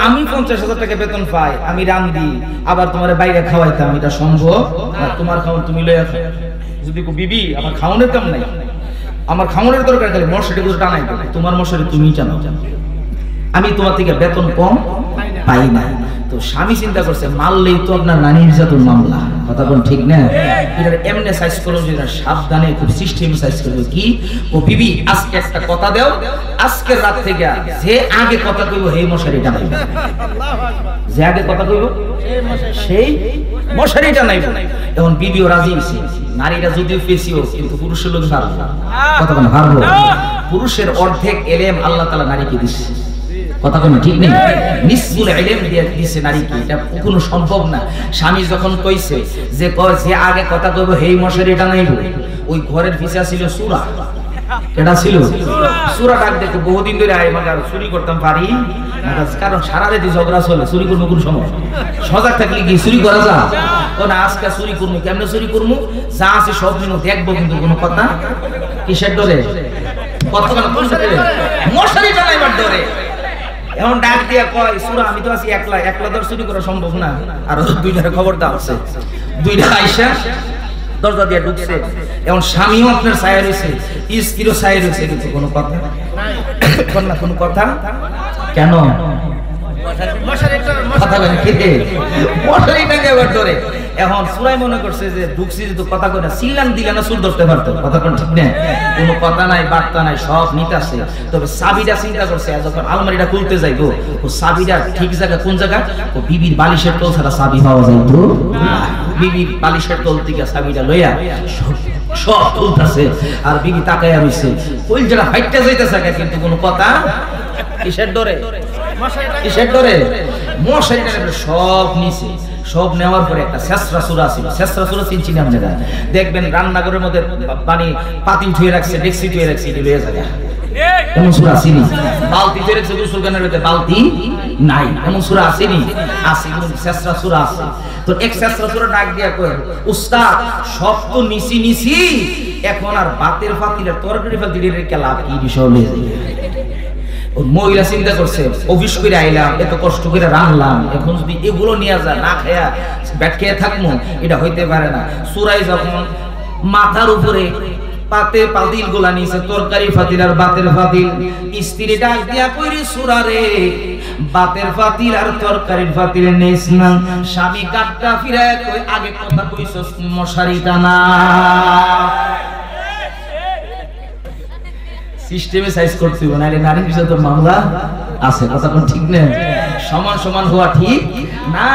আমি 50,000 টাকা বেতন পাই, আমি রান্ধি, আবার তোমার বাইরে খাওয়াইতাম, এটা সম্ভব? তোমার খাওয়ান তুমি লইয়া খাও। যদি বিবি আমার খাওয়ানোর কাম নাই, আমার খাওয়ানোর দরকার, তাহলে মশারি গুলো টানাই দেবে, তোমার মশারি তুমি টানো, আমি তোমার থেকে বেতন কম পাই না। তো স্বামী চিন্তা করছে মারলেই তো আপনার নারী নির্যাতন মামলা, কথা বল ঠিক না? এটা এমনি সাইজ করো যে সাবধানে খুব সিস্টেম সাইজ করবে। কি ও বিবি আজকে একটা কথা দাও, আজকের রাত থেকে যে আগে কথা কইব সেই মশারি টানাইব, যে আগে কথা কইব সেই মশারি টানাইব। এখন বিবিও রাজি হইছে, নারীরা যদিও পেশিও কিন্তু পুরুষের লোক ভালো, কথা বল ভালো। পুরুষের অর্ধেক এলেম আল্লাহ তাআলা নারীকে দিচ্ছে, কথা কোনো ঠিক নেই, নিসফুল ইলম দিয়ে দিছে নারীকে, এটা কোনো সম্ভব না। স্বামী যখন কইছে যে যে আগে কথা কইব হেই মশারি টানাইব, ওই ঘরের পিছা ছিল সূরা, এটা ছিল সূরা। ডাক দেখো বহুদিন ধরে আই মাগার চুরি করতাম পারি না, কারণ সারা রাতে ঝগড়া চলে, চুরি করবো কোন সময়? সজাগ থাকলে কি চুরি করা যায়? কোন আজকে চুরি করবো, কেমনে চুরি করবো? যা আছে সব মিনু দেখবো, কিন্তু কোনো কথা কিসের ডরে? কথা মশারি টানাইবার ডরে। এখন ডাক দিয়া কয় সূরা আমি তো আছি একলা, একলা ধর চুরি করা সম্ভব না, আর দুইটার খবর দাও আছে, দুইটা আইসা দরজা দিয়ে ঢুকছে। এখন স্বামীও আপনার ছায়া রয়েছে, স্ত্রীও ছায়া রয়েছে, কিন্তু কোনো কথা না, কোনো কথা কেন? এখন সুরাই মনে করছে যে ঢুকছি যেহেতু কথা কই না, সিল্লান দিলে না চুল ধরতে পারতো, কথা কোন ঠিক না? কোনো কথা নাই, বার্তা নাই, সব নিতাছে। তবে চাবিটা চিন্তা করছে যখন আলমারিটা খুলতে যাইবো, ও চাবিটা ঠিক জায়গা কোন জায়গা? ও বিবির বালিশের তল ছাড়া চাবি পাওয়া যাইতো, বিবির বালিশের তল থেকে চাবিটা লইয়া সব খুলতেছে, আর বিবি তাকাইয়া রইছে, ওই যেটা ফাইটটা যাইতেছে, কিন্তু কোনো কথা কিসের ডরে? কিসের ডরে? মশারিটা সব নিছে। সব নেওয়ার পরে একটা শেষরা সূরা ছিল, শেষরা সূরা চিনছি না আপনারা? দেখবেন রান্নাঘরের মধ্যে পানি পাতিল ধুয়ে রাখছে, ডেকসি ধুয়ে রাখছে, এটা লয়ে যায় এমন সূরা আসেনি। বালতি ধুয়ে রাখছে গোসলখানার মধ্যে, বালতি নাই, এমন সূরা আসেনি? আছে, শেষরা সূরা আছে। তো এক শেষরা সূরা ডাক দিয়া কয় উস্তাদ সব তো নিছি নিছি, এখন আর বাতের ফাতিলের তরকারি ফাতিলের কেলা কি বিষয় লয়ে যায়। মহিলা চিন্তা করছে অফিস করে আইলাম, এত কষ্ট করে রান্নাম, এখন যদি এগুলো নিয়ে যা না খায়া ব্যাট খেয়ে থাকবো, এটা হইতে পারে না। সুরাই যখন মাথার উপরে পাতে পাতিল গুলা নিছে, তরকারি ফাতিল আর বাতের ফাতিল, স্ত্রী ডাক দিয়া কইরে সূরা রে বাতের ফাতিল আর তরকারির ফাতিল নিস না। স্বামী কাটটা ফিরায় কই আগে কথা কইছস মশারি টানা। সিস্টেমে সাইজ করতে হবে, নাহলে নারীর বিষয়ে তো মামলা আছে, কথা কোন ঠিক না? সমান সমান হওয়া ঠিক না।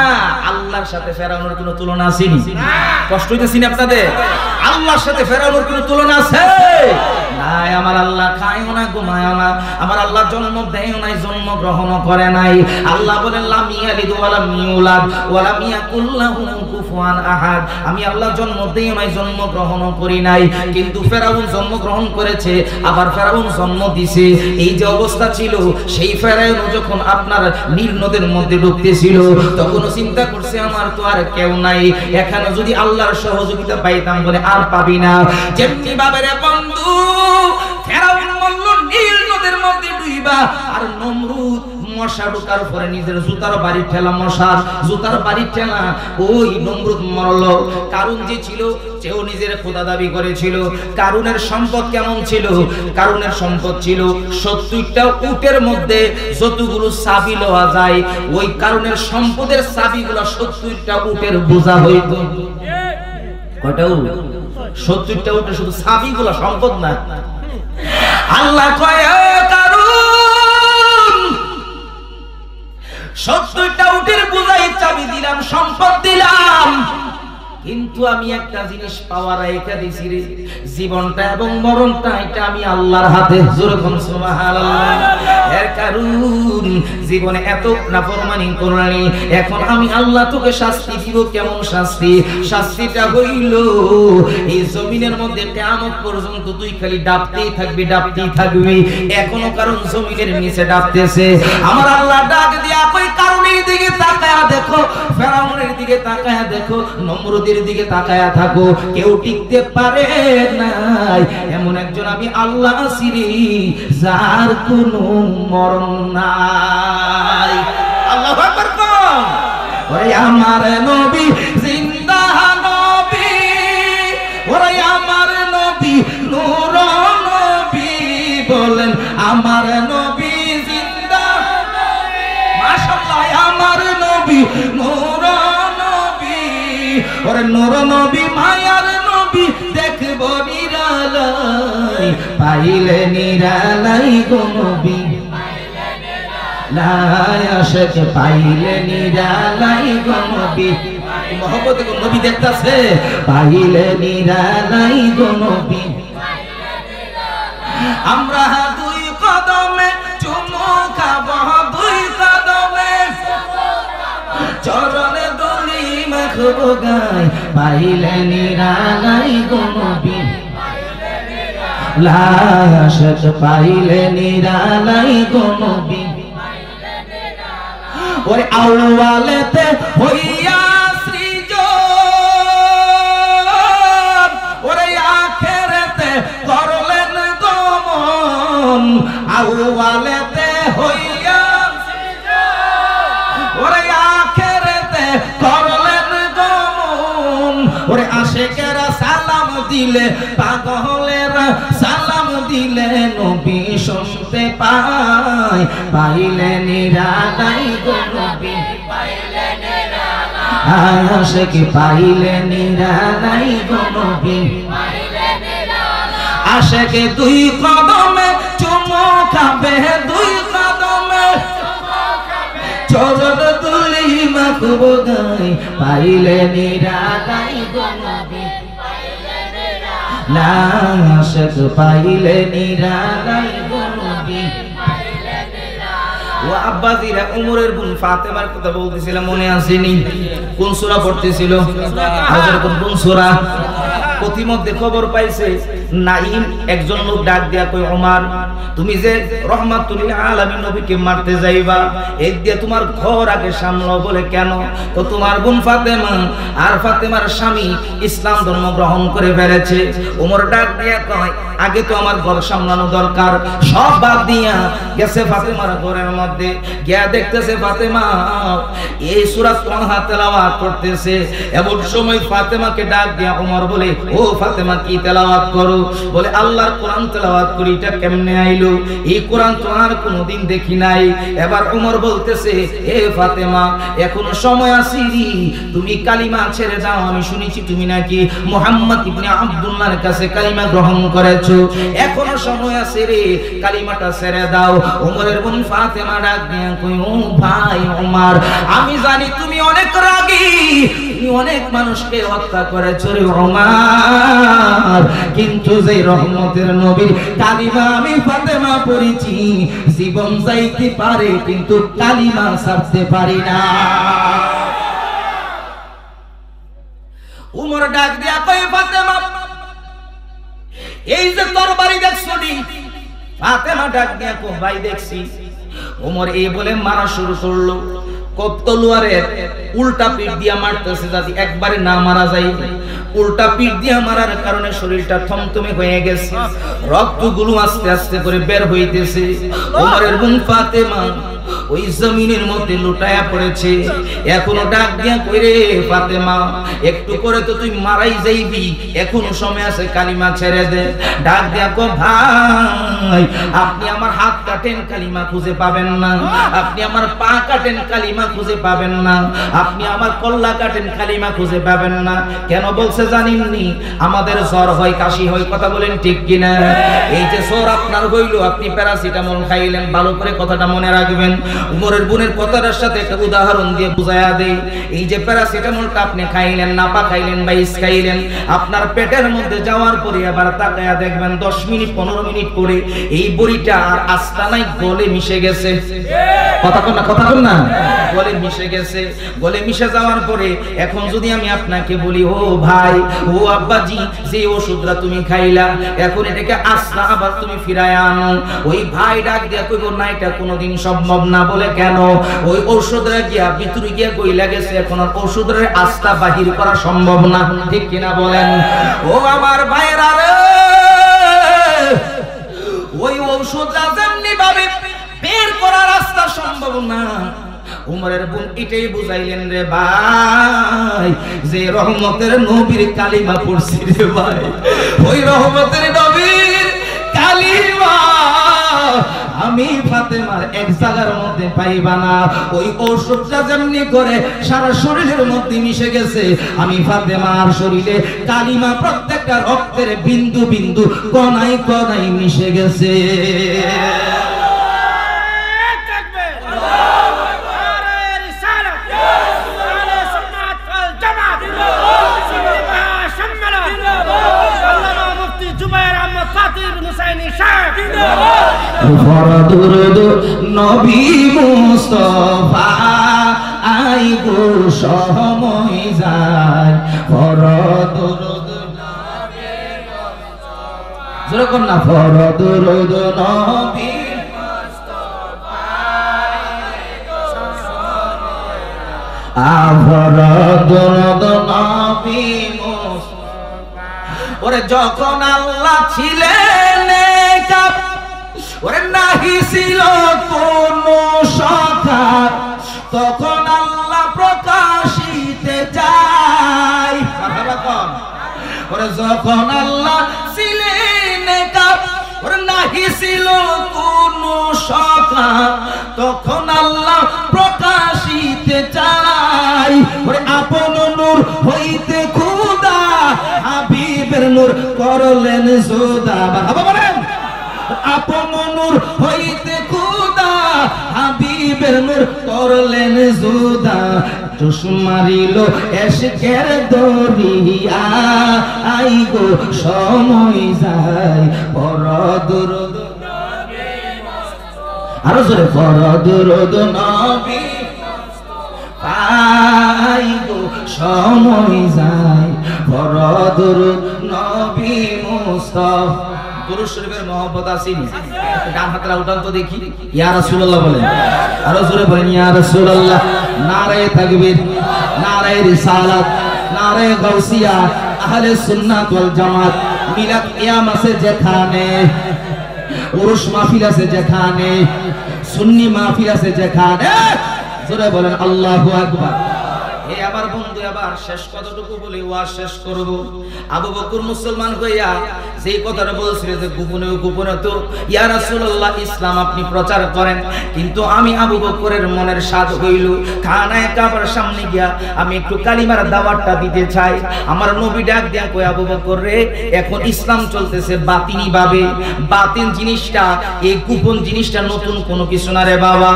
আল্লাহর সাথে ফেরাউনের কোনো তুলনা আছে নি? কষ্ট হইতেছি না আপনাদের? আল্লাহর সাথে ফেরাউনের কোনো তুলনা আছে? নাই। আমার আল্লাহ খায়ও না, ঘুমায়ও না, আমার আল্লাহ জন্ম দেয়ও নাই, জন্ম গ্রহণ করে নাই। আল্লাহ বলেন লাম ইয়ালিদ ওয়া লাম ইউলাদ ওয়া লাম ইয়াকুল লাহু কুফুয়ান আহাদ। আমি আল্লাহ জন্ম দেই নাই, জন্ম গ্রহণ করি নাই, কিন্তু ফেরাউন জন্ম গ্রহণ করেছে, আবার ফেরাউন জন্ম দিছে। এই যে অবস্থা ছিল, সেই ফেরাউন যখন আপনার নীল নদের মধ্যে ঢুকতেছিল, তখন চিন্তা করছে আমার তো আর কেউ নাই, এখানে যদি আল্লাহর সহযোগিতা পাইতাম বলে আর পাবি না। যেমনি ভাবে রে বন্ধু ফেরাউন বলল নীল নদের মধ্যে ডুইবা, আর নমরুদ মশা ঢোকার পরে নিজের জুতার বাড়ি ঠেলা, মশার জুতার বাড়ি ঠেলা, ওই নমরুদ মরলো। কারুন যে ছিল, সেও নিজের খোদা দাবি করেছিল। কারুনের সম্পদ কেমন ছিল? কারুনের সম্পদ ছিল 70টা উটের মধ্যে যতগুলো চাবি লওয়া যায়, ওই কারুনের সম্পদের চাবিগুলো 70টা উটের বোঝা হইত। কয়টা উট? 70টা উটের শুধু চাবিগুলো সম্পদ না। আল্লাহ কয় কারুন 70টা উটের বোঝাই চাবি দিলাম, সম্পদ দিলাম, কিন্তু আমি একটা জিনিস পাওয়ার রেখে দিছি রে, জীবনটা এবং মরণটা এটা আমি আল্লাহর হাতে। জোরে কোন সুবহানাল্লাহ। এর কারণ জীবনে এত নাফরমানি করলি, এখন আমি আল্লাহ তোকে শাস্তি দিব। কেমন শাস্তি? শাস্তিটা হইল এই জমিনের মধ্যে কিয়ামত পর্যন্ত তুই খালি ডাবতেই থাকবি, ডাবতেই থাকবি। এখনো কারণ জমিনের নিচে ডাবতেছে। আমার আল্লাহ ডাক দিয়া কই কারণের দিকে তাকায়া দেখো, ফেরাউনের দিকে তাকায়া দেখো, নমরুদের দিকে তাকায়া থাকো, কেউ টিকতে পারে নাই। এমন একজন আমি আল্লাহ আছি রে, যার কোনো মরণ নাই। আল্লাহু আকবার কোন ওরে আমার নবী জিন্দা নবী ওরে আমার নবী নূর নবী বলেন আমার নবী জিন্দা নবী মাশাআল্লাহ আমার নবী নূর নবী ওরে নূর নবী মায়ার নবী দেখব নিরালাই পাইলে নিরালাই গো নবী লাই আশিক পাইলে নিরালাই গো নবী মোহব্বতে গো নবী দেখতাছে পাইলে নিরালাই গো নবী আমরা দুই কদমে চুমু খাবো দুই কদমে চরণে ধুলি মাখবো গায় পাইলে নিরালাই গো নবী লাই আশিক পাইলে নিরালাই গো নবী ওরে আউয়ালেতে হইয়া সৃজন ওরে আখেরেতে করলেন দমন আউয়ালেতে হইয়া সৃজন ওরে আখেরেতে করলেন দমন ওরে আশিকেরা সালাম দিলে পাগলেরা সালাম দিলে নবী শুনতে পায় পাইলে নিরালাই গো নবী পাইলে নিরালাই আশিক পাইলে নিরালাই গো নবী পাইলে নিরালাই আশিক দুই কদমে চুমু খাবে দুই কদমে চুমু খাবে চরণ ধুলি মাখবো গায় পাইলে নিরালাই গো নবী লা আশিক পাইলে নিরালাই গো নবী ও আব্বাজিরা উমরের বোন ফাতেমার কথা বলতেছিলাম মনে আসেনি কোন সূরা পড়তেছিল হযরত কোন সূরা প্রতিমধ্যে খবর পাইছে নাইম একজন লোক ডাক দিয়া কই ওমর তুমি যে রহমাতুল আলামিন নবীকে মারতে যাইবা এই দিয়ে তোমার ঘর আগে সামলাও বলে কেন তো তোমার বোন ফাতেমা আর ফাতেমার স্বামী ইসলাম ধর্ম গ্রহণ করে ফেলেছে ওমর ডাক দিয়া কয় আগে তো আমার ঘর সামলানো দরকার সব বাদ দিয়া গেছে ফাতেমার ঘরের মধ্যে গিয়া দেখতেছে ফাতেমা এই সূরা তাহা তেলাওয়াত করতেছে এমন সময় ফাতেমাকে ডাক দিয়া ওমর বলে ও ফাতেমা কি তেলাওয়াত করো বলে আল্লাহর কোরআন তেলাওয়াত করি এটা কেমনে আইলো এই কোরআন তো আর কোনোদিন দেখি নাই এবার ওমর বলতেছে হে ফাতেমা এখনো সময় আছে তুমি কালিমা ছেড়ে দাও আমি শুনেছি তুমি নাকি মুহাম্মদ ইবনে আব্দুল্লাহর কাছে কালিমা গ্রহণ করেছো এখনো সময় আছে রে কালিমাটা ছেড়ে দাও ওমরের বোন ফাতেমা ডাক দিয়া কই ও ভাই ওমর আমি জানি তুমি অনেক রাগী তুমি অনেক মানুষকে হত্যা করেছো রে ওমর কিন্তু যে রহমতের নবীর কালিমা আমি ফাতেমা পড়েছি জীবন যাইতে পারে কিন্তু কালিমা ছাড়তে পারি না উমর ডাক দিয়া কই ফাতেমা এই যে তরবারি দেখছো নি ফাতেমা ডাক দিয়া কই ভাই দেখছি উমর এই বলে মারা শুরু করলো কপ তলোয়ারের উল্টা পিঠ দিয়া মারতেছে যাতে একবারে না মারা যায় উল্টা পিঠ দিয়া মারার কারণে শরীরটা থমথমে হয়ে গেছে রক্তগুলো আস্তে আস্তে করে বের হইতেছে ওমরের বোন ফাতেমা ওই জমিনের মধ্যে লুটায়া পড়েছে এখনো ডাক দিয়া কইরে ফাতেমা একটু করে তো তুই মারাই যাইবি এখনো সময় আছে কালিমা ছেড়ে দে ডাক দিয়া কো ভাই আপনি আমার হাত কাটেন কালিমা খুঁজে পাবেন না আপনি আমার পা কাটেন কালিমা খুঁজে পাবেন না আপনি আমার কল্লা কাটেন কালিমা খুঁজে পাবেন না কেন বলছে জানেননি আমাদের জ্বর হয় কাশি হয় কথা বলেন ঠিক কিনা এই যে জ্বর আপনার হইল আপনি প্যারাসিটামল খাইলেন ভালো করে কথাটা মনে রাখবেন উমরের বোনের কথাটার সাথে একটা উদাহরণ দিয়ে বুঝায়া দেই এই যে প্যারাসিটামলটা আপনি খাইলেন নাপা খাইলেন বা ইস খাইলেন আপনার পেটের মধ্যে যাওয়ার পরে আবার তাকায়া দেখবেন 10 মিনিট 15 মিনিট পরে এই বড়িটা আর আস্তানায় গলে মিশে গেছে কথা কোন না গলে মিশে গেছে গলে মিশে যাওয়ার পরে এখন যদি আমি আপনাকে বলি ও ভাই ও আব্বাজি যে ওষুধটা তুমি খাইলা এখন এটাকে আস্তা আবার তুমি ফিরায় আনো ওই ভাই ডাক দিয়া কইব না এটা কোনোদিন সম্ভব না বলে কেন ওই ঔষধটা গিয়া ভিতরে গিয়া গইলা গেছে এখন আর ঔষধের আস্থা বাহির করা সম্ভব না ঠিক কিনা বলেন ও আমার ভাইরা রে ওই ঔষধটা যেমনি ভাবে বের করার রাস্তা সম্ভব না উমরের বোন এটাই বুঝাইলেন রে ভাই যে রহমতের নবীর কালিমা পড়ছি রে ভাই, ওই রহমতের নবীর কালিমা আমি ফাতেমার এক জায়গার মধ্যে পাইবা না। ওই ঔষধটা যেমনি করে সারা শরীরের মধ্যে মিশে গেছে, আমি ফাতেমার শরীরে কালিমা প্রত্যেকটা রক্তের বিন্দু বিন্দু কণায় কণায় মিশে গেছে। ফরদুরুদ নবী মুস্তাফা আইগো সময় যায়, ফরদুরুদ নবী মুস্তাফা যেরকম না ফরদুরুদ নবী মুস্তাফা আইগো সময় যায়, ফরদুরুদ নবী মুস্তাফা। ওরে যখন আল্লাহ ছিলেন ওরে নাহি ছিল কোন শাখা, তখন আল্লাহ প্রকাশিতে যায়। ওরে যখন আল্লাহ ছিলেন ওরে নাহি ছিল কোন শাখা, তখন আল্লাহ প্রকাশিতে যায়। ওরে আপন নূর হইতে খোদা হাবিবের নূর করলেন জুদা। বাবা বলেন আপন নূর হইতে খোদা হাবিবের নূর করলেন জুদা, চুষ মারিল এশকের দরিয়া আইগো সময় যায়, ফরদুরুদ নবী মুস্তাফা আরো জোরে ফরদুরুদ নবী মুস্তাফা আইগো সময় যায়, ফরদুরুদ নবী মুস্তাফা। দুরূদ শরীফের মহব্বত আসেনি? ডান হাতটা উঠান তো দেখি, ইয়া রাসূলুল্লাহ বলেন, আরো জোরে বলেন ইয়া রাসূলুল্লাহ। নারায়ে তাকবীর, নারায়ে রিসালাত, নারায়ে গাউসিয়া। আহলে সুন্নাত ওয়াল জামাত মিলাদ কিয়াম আছে যেখানে, উরুস মাহফিল আছে যেখানে, সুন্নি মাহফিল আছে যেখানে, জোরে বলেন আল্লাহু আকবার। এই আবার বন্ধু আবার শেষ কতটুকু বলে ওয়াজ শেষ করব। আবু বকর মুসলমান হইয়া যেই কথাটা বলছিল যে গোপনে গোপনে তো ইয়া রাসূলুল্লাহ ইসলাম আপনি প্রচার করেন, কিন্তু আমি আবু বকরের মনের স্বাদ হইল খানায়ে কাবার সামনে গিয়া আমি একটু কালিমার দাওয়াতটা দিতে চাই। আমার নবী ডাক দিয়া কয় আবু বকর রে, এখন ইসলাম চলতেছে বাতিনি ভাবে, বাতিন জিনিসটা এই গোপন জিনিসটা নতুন কোনো কিছু না রে বাবা।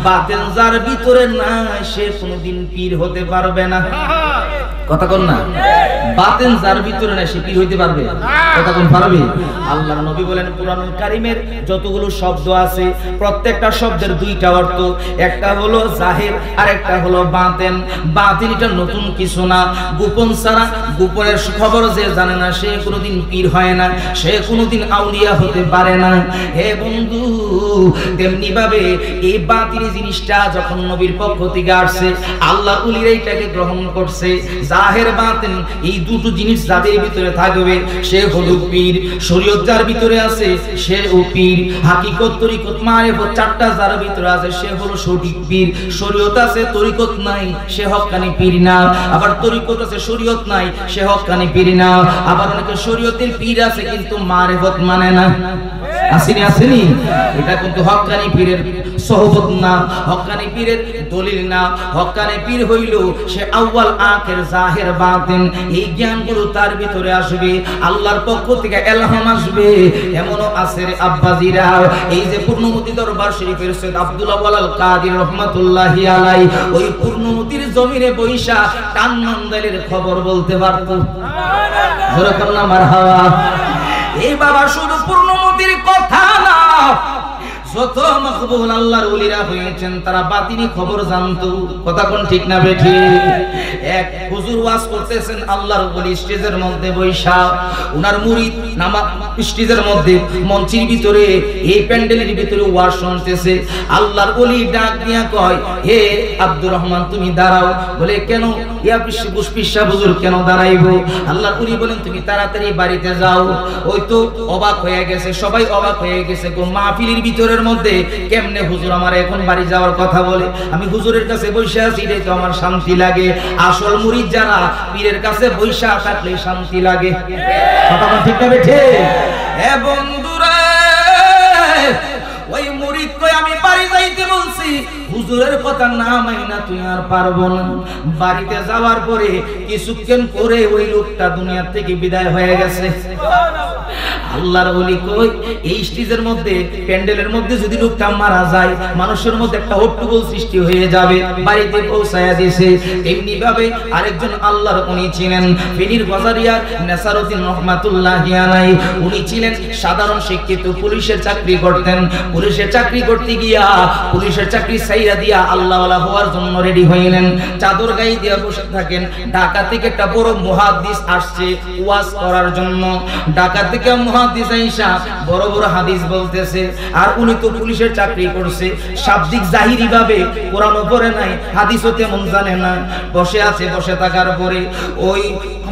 বাতিন যার ভিতরে না সে কোনোদিন পীর হতে পারবে না। কথা কোন না, বাতিন যার ভিতরে না সে পীর হইতে পারবে? কথা কোন পারবে? আল্লাহর নবী বলেন কুরআনুল কারীমের যতগুলো শব্দ আছে প্রত্যেকটা শব্দের দুইটা অর্থ, একটা হলো জাহির আর একটা হলো বাতিন। বাতিন এটা নতুন কিছু না, গোপন ছাড়া গোপনের খবর যে জানে না সে কোনোদিন পীর হয় না, সে কোনোদিন আউলিয়া হতে পারে না। হে বন্ধু, তেমনি ভাবে এই বাতিন জিনিসটা যখন নবীর পক্ষ থেকে আসছে আল্লাহ উলিরা এটাকে গ্রহণ করছে। জাহির বাতিন এই দুটো জিনিস যাদের ভিতরে থাকবে সে হলো পীর। শরীয়ত যার ভিতরে আছে সে ও পীর। হাকিকত তরিকত মারিফত চারটা যার ভিতরে আছে সে হলো সঠিক পীর। শরীয়ত আছে তরিকত নাই সে হক্কানি পীর না, আবার তরিকত আছে শরীয়ত নাই সে হক্কানি পীর না। আবার অনেকে শরীয়তের পীর আছে কিন্তু মারিফত মানে না, আসেনি আসেনি? এটা কিন্তু হক্কানি পীরের সোহবত না, হক্কানি পীরের দলিল না। হক্কানি পীর হইল সে আউয়াল আখির জাহির বাতিন এই জ্ঞানগুলো তার ভিতরে আসবে, আল্লাহর পক্ষ থেকে ইলহাম আসবে। এমনও আছে রে আব্বাজিরা, এই যে পূর্ণমতি দরবার শরীফের সৈয়দ আব্দুল্লাহ ওয়ালাল কাদির রাহমাতুল্লাহি আলাইহি ওই পূর্ণমতির জমিনে বৈশা টান্নান্দালের খবর বলতে পারত। সুবহানাল্লাহ, জোরে বলনা মারহাবা। এই বাবা শুধু পূর্ণমতির কথা না, যত মাকবুল আল্লাহর ওলিরা হয়েছেন তারা বাতিনি খবর জানতো। কথা কোন ঠিক না বেঠি? এক হুজুর ওয়াজ করতেছেন আল্লাহর ওলি স্টেজের মধ্যে বৈশা, উনার মুরিদ নামা স্টেজের মধ্যে মঞ্চের ভিতরে এই প্যান্ডেলের ভিতরে ওয়াজ শুনতেছে। আল্লাহর ওলি ডাক দিয়া কয় হে আব্দুর রহমান তুমি দাঁড়াও। বলে কেন? ইয়া পুষ্পিসা হুজুর কেন দাঁড়াইবো? আল্লাহর ওলি বলেন তুমি তাড়াতাড়ি বাড়িতে যাও। ওই তো অবাক হয়ে গেছে, সবাই অবাক হয়ে গেছে গো, মাহফিলের ভিতরের মধ্যে কেমনে হুজুর আমার এখন বাড়ি যাওয়ার কথা বলে, আমি হুজুরের কাছে বসে আছি এটাই তো আমার শান্তি লাগে। আসল মুরিদ যারা পীরের কাছে বসে থাকলে শান্তি লাগে। কথা ঠিক না বেঠে? এ বন্ধুরা, ওই মুরিদ কই আমি বাড়ি যাইতে বলছি, হুজুরের কথা না মাইনা তুই আর পারবো না। বাড়িতে যাওয়ার পরে কিছুক্ষণ পরে ওই লোকটা দুনিয়া থেকে বিদায় হয়ে গেছে। আল্লাহর ওলি কই এই স্টেজের মধ্যে প্যান্ডেলের মধ্যে যদি লোকটা মারা যায় মানুষের মধ্যে একটা হট্টগোল সৃষ্টি হয়ে যাবে, বাড়িতে পৌঁছায়া দিয়েছে। এমনি ভাবে আরেকজন আল্লাহর উনি ছিলেন ফেনীর গজারিয়ার নেসারউদ্দিন রহমাতুল্লাহি আলাইহি। উনি ছিলেন সাধারণ শিক্ষিত, পুলিশের চাকরি করতেন। পুলিশের চাকরি করতে গিয়া পুলিশের চাকরি ছাইরা দিয়া আল্লাহওয়ালা হওয়ার জন্য রেডি হইলেন, চাদর গায়ে দিয়া বসে থাকেন। ঢাকা থেকে একটা বড় মুহাদ্দিস আসছে ওয়াজ করার জন্য। ঢাকা থেকে মুহাদ্দিস আইসা বড় বড় হাদিস বলতেছে, আর উনি তো পুলিশের চাকরি করছে, শাব্দিক জাহিরি ভাবে কোরআনও পড়ে নাই, হাদিসও তেমন জানে না। বসে আছে, বসে থাকার পরে ওই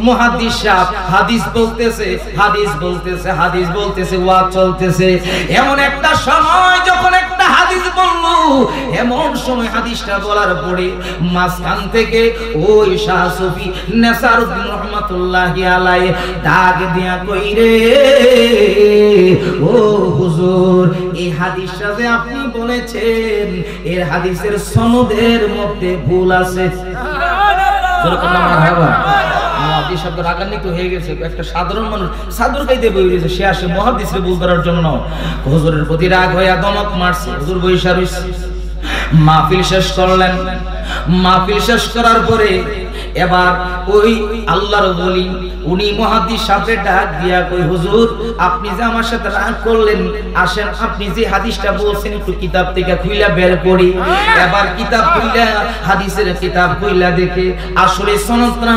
মুহাদ্দিস সাহেব হাদিস বলতেছে, হাদিস বলতেছে, হাদিস বলতেছে, ওয়াজ চলতেছে। এমন একটা সময় যখন একটা হাদিস বলল, এমন সময় হাদিসটা বলার পরে মাঝখান থেকে ওই শাহ সুফি নেসারউদ্দিন রহমাতুল্লাহি আলাইহি ডাক দিয়া কই রে, ও হুজুর এই হাদিসটা যে আপনি বলেছেন এর হাদিসের সনদের মধ্যে ভুল আছে। মুহাদ্দিস শব্দ রাগান্বিত হয়ে গেছে। একটা সাধারণ মানুষ সাদর গাইতে বই গেছে, সে আসে মুহাদ্দিসরে ভুল ধরার জন্য। হুজুরের প্রতি রাগ হইয়া দমক মারছে। হুজুর বইসা রইছে। মাহফিল শেষ করলেন। মাহফিল শেষ করার পরে এবার ওই আল্লাহর ওলি উনি মুহাদ্দিস সাহেবের ডাক দিয়া কই, হুজুর আপনি যে আমার সাথে রাগ করলেন, আসেন আপনি যে হাদিসটা বলছেন একটু কিতাব থেকে খুইলা বের করি। এবার কিতাব খুইলা হাদিসের কিতাব খুইলা দেখে আসলে সনদটা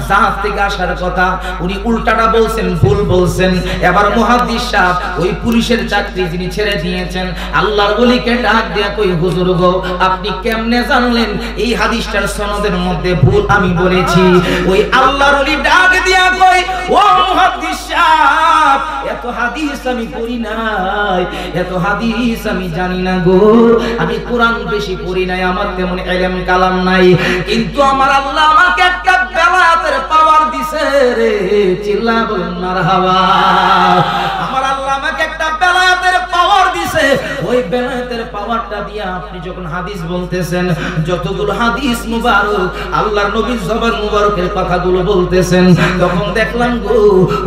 জাহাজ থেকে আসার কথা, উনি উল্টাটা বলছেন, ভুল বলছেন। এবার মুহাদ্দিস সাহেব ওই পুলিশের চাকরি যিনি ছেড়ে দিয়েছেন আল্লাহর ওলিকে ডাক দিয়া কই, হুজুর গো আপনি কেমনে জানলেন এই হাদিসটার সনদের মধ্যে ভুল আমি বলেছি? ওই আল্লাহর ওলি ডাক দিয়া কই, ও মুহাদ্দিস সাহেব এত হাদিস আমি পড়ি নাই, এত হাদিস আমি জানি না গো, আমি কোরআন বেশি পড়ি নাই, আমার তেমন ইলম কালাম নাই, কিন্তু আমার আল্লাহ আমাকে একটা বেলায়েতের পাওয়ার দিছে রে। চিল্লা বলুন মারহাবা। আমার আল্লাহ আমাকে একটা বেলায়েতের পাওয়ার দিছে। ওই বেলায়েতের পাওয়ারটা দিয়া আপনি যখন হাদিস বলতেছেন, যতগুলো হাদিস মুবারক আল্লাহর নবীর জবান মুবারকের কথাগুলো বলতেছেন, তখন দেখলাম গো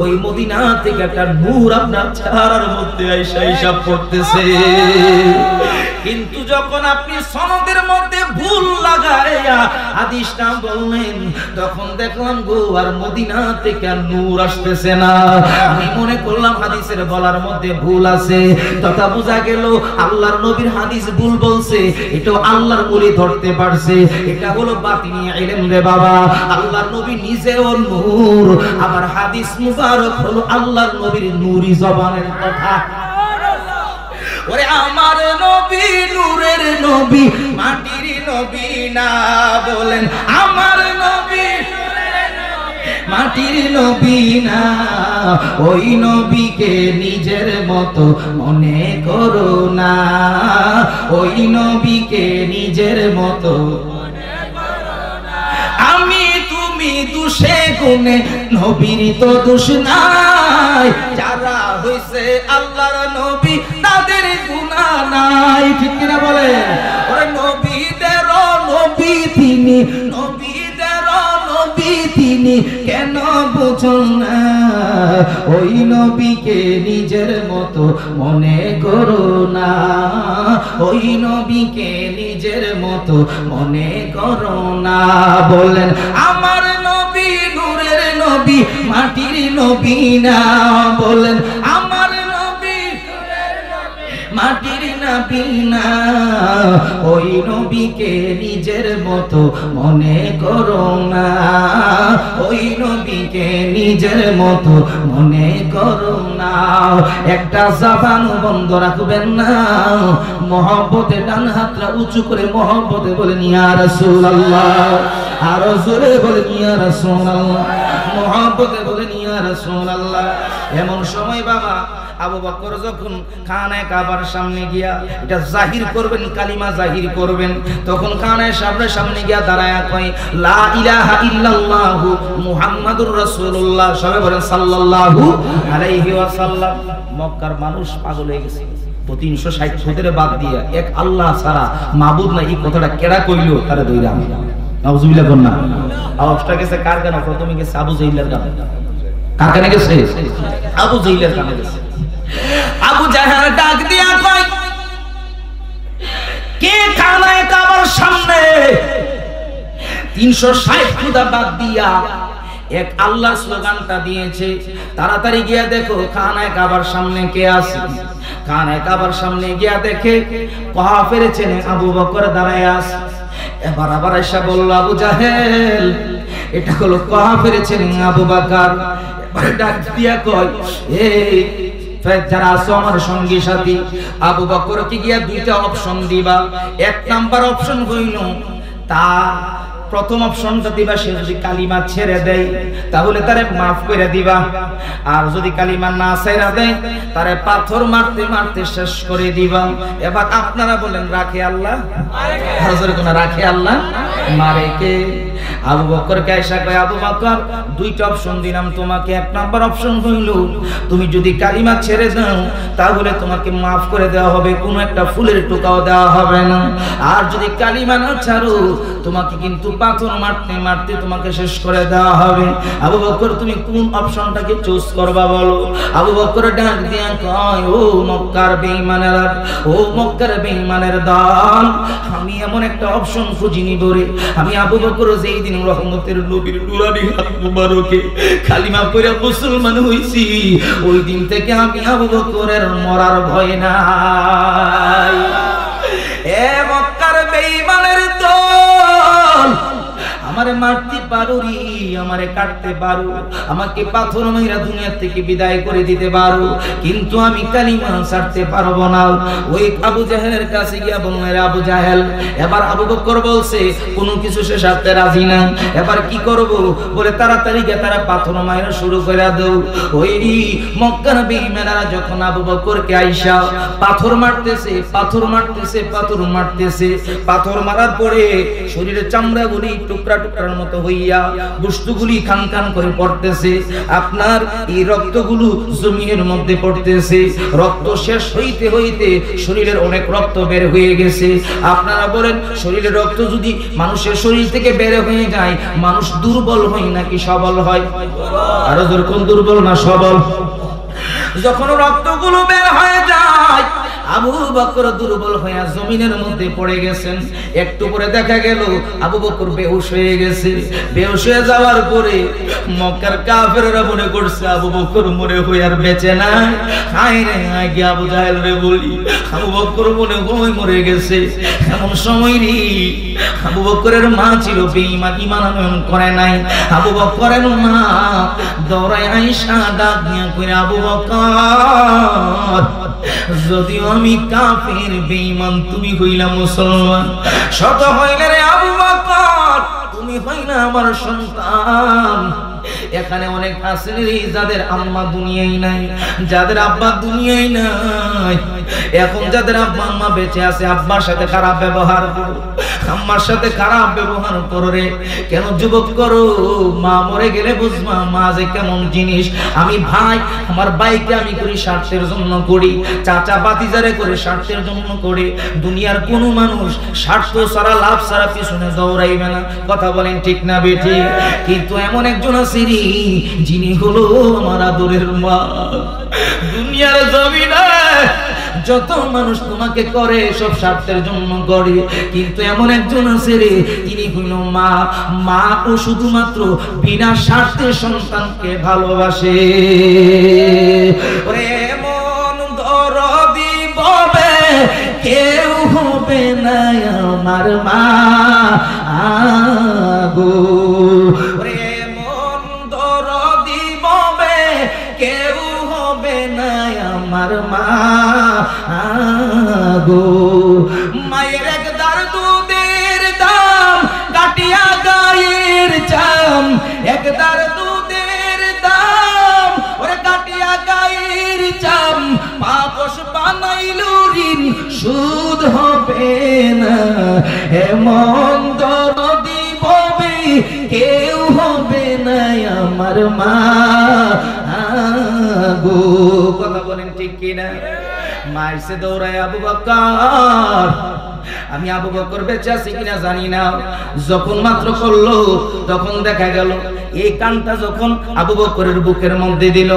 ওই মদিনা থেকে একটা নূর আপনার চেহারার মধ্যে আইসা হিসাব করতেছে। কিন্তু যখন আপনি সনদের মধ্যে ভুল লাগাইয়া হাদিসটা বললেন, তখন দেখলাম গো আর মদিনা থেকে নূর আসতেছে না। আমি মনে করলাম হাদিসের বলার মধ্যে ভুল আছে, তথা বোঝা গেল আল্লাহর নবীর হাদিস ভুল বলছে, এটাও আল্লাহর ওলি ধরতে পারছে। এটা হলো বাতিনি ইলম রে বাবা। আল্লাহর নবী নিজেও নূর, আবার হাদিস মুবারক হলো আল্লাহর নবীর নূরি জবানের কথা। ওরে আমার নবী নূরের নবী, মাটির নবী না বলেন, আমার নবী মাটির নবী না, ওই নবীকে নিজের মতো মনে করো না, ওই নবীকে নিজের মতো আমি তুমি দুষে গুণে, নবীর তো দোষ নাই, যারা হইছে আল্লাহর নবী তাদের গুনাহ নাই। ঠিক কিনা বলেন? ওরে নবীদের নবী তিনি, নবীদের নবী তিনি, কেন বুঝো না? ওই নবীকে নিজের মতো মনে করো না, ওই নবীকে নিজের মতো মনে করো না। বলেন আমার নবী নূরের নবী, মাটির নবী না, বলেন আমার নবী মাটির নবী না, ওই নবীকে নিজের মতো মনে করো না, ওই নবীকে নিজের মতো মনে করো না। একটা জবান বন্ধ রাখবেন না, মহব্বতে ডান হাতটা উঁচু করে মহব্বতে বলেন ইয়া রাসূলুল্লাহ, আর জোরে বলেন ইয়া রাসূলুল্লাহ, মহব্বতে বলেন ইয়া রাসূলুল্লাহ। এমন সময় বাবা আবু বকর যখন খানায় কাবার সামনে গিয়া এটা জাহির করবেন, কালিমা জাহির করবেন, তখন খানায় সামনে গিয়া দাঁড়ায়া কয় লা ইলাহা ইল্লাল্লাহু মুহাম্মাদুর রাসূলুল্লাহ, সবাই বলেন সাল্লাল্লাহু আলাইহি ওয়াসাল্লাম। মক্কার মানুষ পাগল হয়ে গেছে। 360 বছরে বাদ দিয়া এক আল্লাহ ছাড়া মাবুদ নাই, এই কথাটা কেডা কইলো তারে দইরা আমি নাউজুবিল্লাহ বলনা। আওয়াজটা গেছে কার গানে? প্রথমে গেছে আবু জাহিলের গানে। কার গানে গেছে? আবু জাহিলের গানে গেছে। আবু জাহেল ডাক দিয়া কয় কে খানায় কাবার সামনে 360 খুদা বাদ দিয়া এক আল্লাহর স্লোগানটা দিয়েছে? তাড়াতাড়ি গিয়া দেখো খানায় কাবার সামনে কে আছে। খানায় কাবার সামনে গিয়া দেখে কাফের ছেলে আবু বকর দাঁড়ায় আছে। এবার আবার এসে বলল আবু জাহেল এটা হলো কাফের ছেলে আবু বকর। এবার ডাক দিয়া কয় এই যারা আছো আমার সঙ্গী সাথী, আবু বকরকে গিয়া দুইটা অপশন দিবা। এক নাম্বার অপশন হইল তা প্রথম অপশনটা দিবা, সে যদি কালিমা ছেড়ে দেয় তাহলে তারে মাফ করে দিবা, আর যদি কালিমা না ছেড়ে দেয় তারে পাথর মারতে মারতে শেষ করে দিবা। এবার আপনারা বলেন রাখে আল্লাহ? হাজার কোন রাখে আল্লাহ, মারে কে? আবু বকর কে আয়েশা কয় আবু বকর দুইটা অপশন দিলাম তোমাকে। এক নাম্বার অপশন হইল তুমি যদি কালিমা ছেড়ে দাও তাহলে তোমাকে মাফ করে দেওয়া হবে, কোনো একটা ফুলের টোকাও দেওয়া হবে না। আর যদি কালিমা না ছাড়ো তোমাকে কিন্তু পাথর মারতে মারতে তোমাকে শেষ করে দেওয়া হবে। আবু বকর তুমি কোন অপশনটাকে চুজ করবা বলো? আবু বকর ডাক দিয়া কয় ও মক্কার বেঈমানেরা, ও মক্কার বেঈমানের দল, আমি এমন একটা অপশন খুঁজি নিব রে। আমি আবু বকর যেই দিন রহমতের নবীর নুরানি হাত মুবারকে কালিমা পড়ে মুসলমান হইছি, ওই দিন থেকে আমি আবু বকরের মরার ভয় নাই। এ মক্কার বেঈমানের দল, আমারে মারতে পারো রে, আমারে কাটতে পারো, আমাকে পাথর মাইরা দুনিয়া থেকে বিদায় করে দিতে পারো, কিন্তু আমি কালিমা ছাড়তে পারবো না। ওই আবু জাহেলের কাছে গিয়া বললেন আবু জাহেল, এবার আবু বকর বলছে কোনো কিছু সে সাথে রাজি না, এবার কি করব? বলে তাড়াতাড়ি গিয়ে তারা পাথর মাইরা শুরু করে দাও। ওই মক্কার বেঈমানেরা যখন আবু বকরকে আইসা পাথর মারতেছে, পাথর মারতেছে, পাথর মারতেছে, পাথর মারার পরে শরীরের চামড়াগুলি টুকরা টুকরার মতো হইয়া বস্তুগুলি খান খান করে পড়তেছে। আপনার এই রক্তগুলো জমিনের মধ্যে পড়তেছে। রক্ত শেষ হইতে হইতে শরীরের অনেক রক্ত বের হয়ে গেছে। আপনারা বলেন শরীরের রক্ত যদি মানুষের শরীর থেকে বের হয়ে যায় মানুষ দুর্বল হয় নাকি সবল হয়? আরো যেরকম দুর্বল না সবল? যখন রক্তগুলো বের হয়ে যায় আবু বকর দুর্বল হয়ে জমিনের মধ্যে পড়ে গেছেন। একটু পরে দেখা গেল আবু বকর বেহুশ হয়ে গেছে। বেহুশ হয়ে যাওয়ার পরে মক্কার কাফেররা মনে করছে আবু বকর মনে হয়ে আর বেঁচে নাই। হায় রে হায়, গিয়ে আবু জাহেল রে বলি আবু বকর মনে হয়ে মরে গেছে। এমন সময় রে আবু বকরের মা ছিল বেঈমান, ঈমান আনয়ন করে নাই। আবু বকরের মা দৌড়ায় আইসা ডাক নিয়ে কইরা আবু বকর যদিও আমি কাফের বেঈমান তুমি হইলা মুসলমান, শত হইলে রে আবু বকর তুমি হইলা আমার সন্তান। এখানে অনেক আছেন যাদের আম্মা দুনিয়ায় নাই, যাদের আব্বা দুনিয়ায় নাই। এখন যাদের আব্বা আম্মা বেঁচে আছে আব্বার সাথে খারাপ ব্যবহার করো, আম্মার সাথে খারাপ ব্যবহার করো রে। কেন যুবক করো? মা মরে গেলে বুঝবা মা যে কেমন জিনিস। আমি ভাই, আমার ভাইকে আমি করি স্বার্থের জন্য করি, চাচা বাতিজারে করে স্বার্থের জন্য করি। দুনিয়ার কোন মানুষ স্বার্থ ছাড়া লাভ ছাড়া পিছনে দৌড়াইবে না। কথা বলেন ঠিক না বেঠিক? কিন্তু এমন একজন আছে যিনি হলো আমার আদরের মা। দুনিয়ার জমিনে যত মানুষ তোমাকে করে সব স্বার্থের জন্য করে, কিন্তু এমন একজন আছে রে তিনি হইল মা। মা ও শুধুমাত্র বিনা স্বার্থে সন্তানকে ভালোবাসে। ওরে মন দরদি ববে কেউ হবে না আমার মা গো। ওরে মন দরদি ববে কেউ হবে না আমার মা গো। মায়ের একদার দুধের দাম কাটিয়া গায়ের চাম, একদার দুধের দাম ওরে কাটিয়া গায়ের চাম। এমন দরদি হবে কেউ হবে না আমার মা গো। কথা বলেন ঠিক কিনা? মাইসে দৌড়ায় আবু বকর, আমি আবু বকর বেঁচে আছি কিনা জানি না। যখন মাত্র করলো তখন দেখা গেল এই কানটা যখন আবু বকরের বুকের মধ্যে দিল,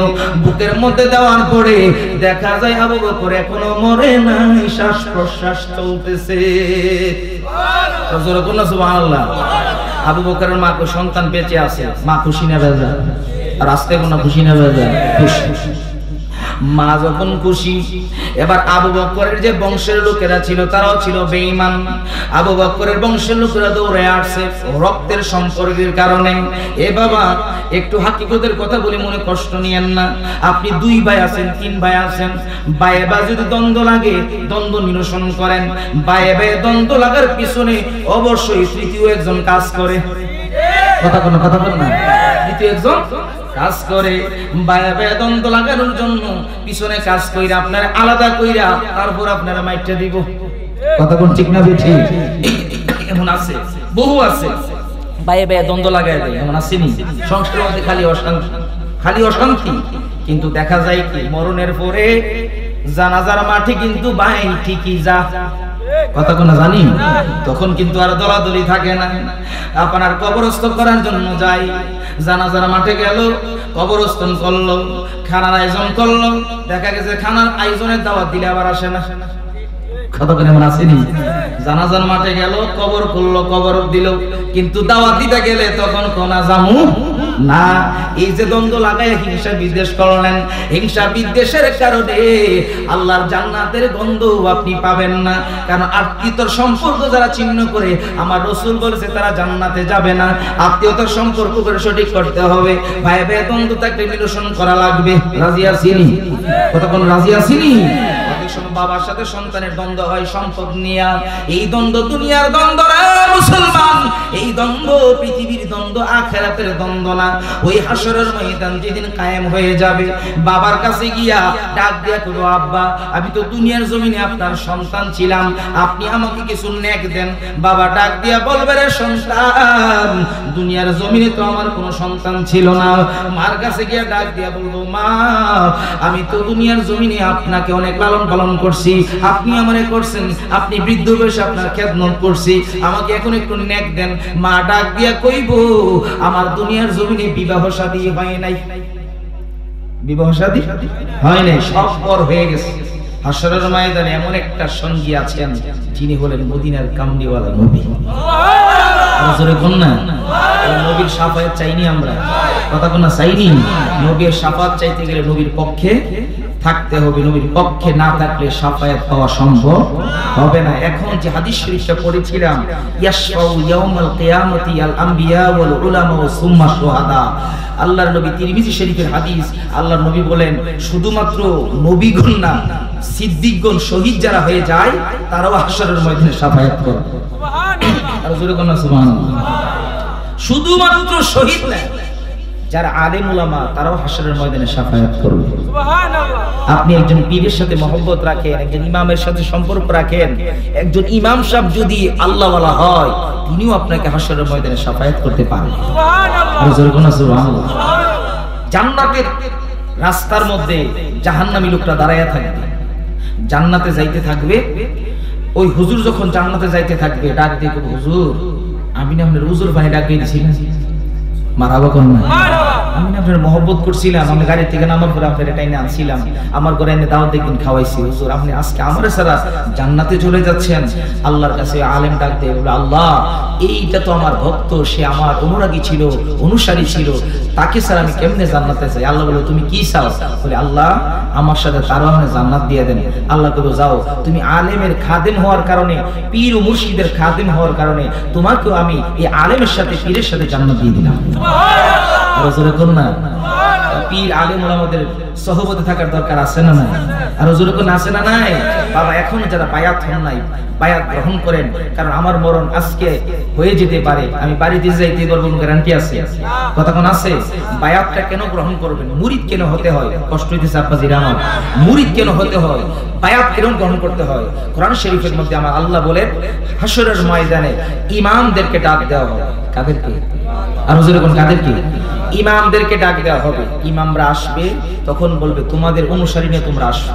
বুকের মধ্যে দেওয়ার পরে দেখা যায় আবু বকর এখনো মরে নাই, শ্বাস প্রশ্বাস চলতেছে। সুবহানাল্লাহ। আবু বকরের মা কো সন্তান বেঁচে আছে, মা খুশি না বেজা? আর আজকে কোনো খুশি না বেজা? খুশি। মা যখন খুশি, এবার আবু বকরের যে বংশের লোকেরা ছিল তারাও ছিল বেঈমান। আবু বকরের বংশের লোকেরা দৌড়ে আসছে রক্তের সম্পর্কের কারণে। এ বাবা, একটু হাকিকতের কথা বলে মনে কষ্ট নিয়েন না। আপনি 2 ভাই আছেন, 3 ভাই আছেন, ভাইয়ে ভাই যদি দ্বন্দ্ব লাগে দ্বন্দ্ব নিরসন করেন। ভাইয়ে ভাই দ্বন্দ্ব লাগার পিছনে অবশ্যই তৃতীয় একজন কাজ করে। কথা বল না, তৃতীয় একজন কাজ করে। ভাইয়ে ভাই দ্বন্দ্ব লাগানোর জন্য পিছনে কাজ কইরা আপনার আলাদা কইরা তারপর আপনারা মাইটটা দিব। কথা কোন ঠিক না বেঠি? এমন আছে, বহু আছে, ভাইয়ে ভাই দ্বন্দ্ব লাগায় দেয়, এমন আসেনি? সংসারের মধ্যে খালি অশান্তি। কিন্তু দেখা যায় কি মরণের পরে জানাজার মাঠে কিন্তু ভাই ঠিকই যা। কথা কোন জানি? তখন কিন্তু আর দলাদলি থাকে না। আপনার কবরস্থ করার জন্য যাই, জানাজার মাঠে গেল, কবরস্থান করলো, খানার আয়োজন করলো, দেখা গেছে খানার আয়োজনের দাওয়াত দিলে আবার আসে না। কথা কোন এমন আসেনি? জানাজার মাঠে গেল, কবর করলো, কবর দিল, কিন্তু দাওয়াত দিতে গেলে তখন কোনা জামু না। এই যে দ্বন্দ্ব লাগায় হিংসা বিদ্বেষ করলেন, হিংসা বিদ্বেষের কারণে আল্লাহর জান্নাতের গন্ধ আপনি পাবেন না। কারণ আত্মীয়তার সম্পর্ক যারা ছিন্ন করে, আমার রাসূল বলেছে তারা জান্নাতে যাবে না। আত্মীয়তার সম্পর্ক করে সঠিক করতে হবে। ভাই ভাই দ্বন্দ্ব থাকলে নিরসন করা লাগবে। রাজি আছিনি? কতক্ষণ রাজি আছিনি? বাবার সাথে সন্তানের দ্বন্দ্ব হয় সম্পদ নিয়া। এই দ্বন্দ্ব দুনিয়ার দ্বন্দ্ব না মুসলমান, এই দ্বন্দ্ব পৃথিবীর দ্বন্দ্ব, আখিরাতের দ্বন্দ্ব না। ওই হাসরের ময়দান যেদিন কায়েম হয়ে যাবে, বাবার কাছে গিয়া ডাক দিয়া কইবো, আব্বা আমি তো দুনিয়ার জমিনে আপনার সন্তান ছিলাম, আপনি আমাকে কিছু নেক দেন। বাবা ডাক দিয়া বলবে, রে সন্তান, দুনিয়ার জমিনে তো আমার কোনো সন্তান ছিল না। মার কাছে গিয়া ডাক দিয়া বলবো, মা আমি তো দুনিয়ার জমিনে আপনাকে অনেক লালন পালন করছি, আপনি আমারে করছেন, আপনি বৃদ্ধ বয়সে আপনার খেদমত করছি, আমাকে এখন একটু নেক দেন। মা ডাক দিয়া কইব, আমার দুনিয়ার জমিনে বিবাহ শাদী হয় নাই, বিবাহ শাদী হয় নাই, সব পর হয়ে গেছে। হাসরের ময়দানে এমন একটা সঙ্গী আছেন যিনি হলেন মদিনার কামলিওয়ালা নবী। জোরে কোন না, নবীর শাফায়াত চাইনি আমরা? কথা কোন চাইনি? নবীর শাফায়াত চাইতে গেলে নবীর পক্ষে থাকতে হবে। নবীর পক্ষে না থাকলে শাফায়াত পাওয়া সম্ভব হবে না। এখন যে হাদিস শরীফটা পড়েছিলাম, ইয়াশফাউ ইয়াউমাল কিয়ামতি আল আমবিয়া ওয়াল উলামা ওয়া সুম্মা শুহাদা, আল্লাহর নবী তিরমিজি শরীফের হাদিস। আল্লাহর নবী বলেন শুধুমাত্র নবীগণ না, সিদ্দিকগণ, শহীদ যারা হয়ে যায় তারাও হাসরের ময়দানে শাফায়াত করে। সুবহানাল্লাহ। আর জোরে কোন সুবহানাল্লাহ। শুধুমাত্র শহীদ না, যারা আলেম উলামা তারাও হাসরের ময়দানে শাফায়াত করবে। সুবহানাল্লাহ। আপনি একজন পীরের সাথে মহব্বত রাখেন, একজন ইমামের সাথে সম্পর্ক রাখেন, একজন ইমাম সাহেব যদি আল্লাহওয়ালা হয় তিনিও আপনাকে হাসরের ময়দানে শাফায়াত করতে পারেন। সুবহানাল্লাহ। আর জোরে কোন সুবহানাল্লাহ। জান্নাতের রাস্তার মধ্যে জাহান্নামী লোকরা দাঁড়ায়া থাকবে, জান্নাতে যাইতে থাকবে। ওই হুজুর যখন জান্নাতে যাইতে থাকবে ডাক দিয়ে, হুজুর আমি না আপনার হুজুর ভাই ডাক দিয়ে দিছিলাম, মারহাবা কোন না, আমি আপনার মহব্বত করছিলাম, আমি গাড়ি থেকে নামার পরে আপনার এটাই আনছিলাম, আমার ঘরে এনে দাওয়াত একদিন খাওয়াইছি, হুজুর আপনি আজকে আমার সারা জান্নাতে চলে যাচ্ছেন। আল্লাহর কাছে আলেম ডাক দিয়ে বলে, আল্লাহ এইটা তো আমার ভক্ত, সে আমার অনুরাগী ছিল, অনুসারী ছিল, তাকে ছাড়া আমি কেমনে জান্নাতে যাই? আল্লাহ বলে, তুমি কি চাও? বলে, আল্লাহ আমার সাথে তারও আপনি জান্নাত দিয়ে দেন। আল্লাহ বলে, যাও, তুমি আলেমের খাদেম হওয়ার কারণে, পীর ও মুর্শিদের খাদেম হওয়ার কারণে তোমাকেও আমি এই আলেমের সাথে, পীরের সাথে জান্নাত দিয়ে দিলাম। সুবহানাল্লাহ। আর জোরে কোন না, পীর আলেম ওলামাদের সহবতে থাকার দরকার আছে না নাই? আর হুজুর কোন আছে না নাই? বাবা এখন যারা বায়াত হন নাই বায়াত গ্রহণ করেন, কারণ আমার মরণ আজকে হয়ে যেতে পারে, আমি বাড়িতে যাইতে পারবো গ্যারান্টি আছে? কথা কোন আছে? বায়াতটা কেন গ্রহণ করবেন? মুরিদ কেন হতে হয়? কষ্ট হইতেছে আব্বাজিরা আমার। মুরিদ কেন হতে হয়? বায়াত কেন গ্রহণ করতে হয়? কোরআন শরীফের মধ্যে আমার আল্লাহ বলেন হাশরের ময়দানে ইমামদেরকে ডাক দেওয়া হবে। কাদেরকে? আর হুজুরে কোন কাদেরকে? ইমামদেরকে ডাক দেওয়া হবে। ইমামরা আসবে, তখন বলবে তোমাদের অনুসারী নিয়ে তোমরা আসো।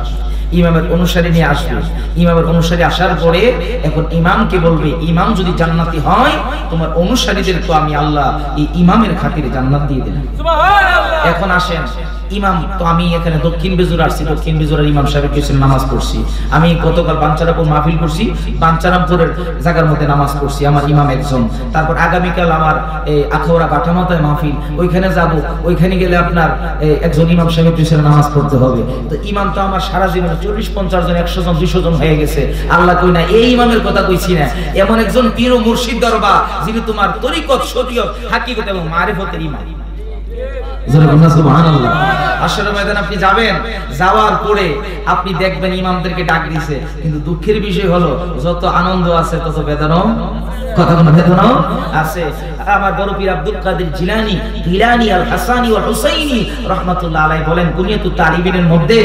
ইমামের অনুসারী নিয়ে আসবে। ইমামের অনুসারী আসার পরে এখন ইমামকে বলবে, ইমাম যদি জান্নাতি হয় তোমার অনুসারীদেরকে আমি আল্লাহ এই ইমামের খাতিরে জান্নাত দিয়ে দিলাম। এখন আসেন, ইমাম তো আমি এখানে দক্ষিণ বেজুর আসছি, দক্ষিণ বেজুরের ইমাম সাহেবের পিছনে নামাজ পড়ছি। আমি গতকাল বাঞ্চারামপুর মাহফিল করছি, বাঞ্চারামপুরের জায়গার মধ্যে নামাজ পড়ছি, আমার ইমাম একজন। তারপর আগামীকাল আমার এই আখাউড়া বাটামাতায় মাহফিল, ওইখানে যাব, ওইখানে গেলে আপনার একজন ইমাম সাহেবের পিছনে নামাজ পড়তে হবে। তো ইমাম তো আমার সারা জীবনে 40-50 জন 100 জন 200 জন হয়ে গেছে। আল্লাহ কই না এই ইমামের কথা কইছি না, এমন একজন পীর ও মুর্শিদ দরবার যিনি তোমার তরিকত শরীয়ত হাকিকত এবং মারিফতের ইমাম। সুবহানাল্লাহ। আসলে ময়দানে আপনি যাবেন, যাওয়ার পরে আপনি দেখবেন ইমামদেরকে ডাক দিয়েছে, কিন্তু দুঃখের বিষয় হলো যত আনন্দ আছে তত বেদনাও, কথা কোন বেদনাও আছে। আমার বড় পীর আব্দুল কাদের জিলানী গিলানী আল হাসানী ওয়াল হুসাইনী রাহমাতুল্লাহ আলাইহি বলেন কুনিয়াতুত তালিবিনের মধ্যে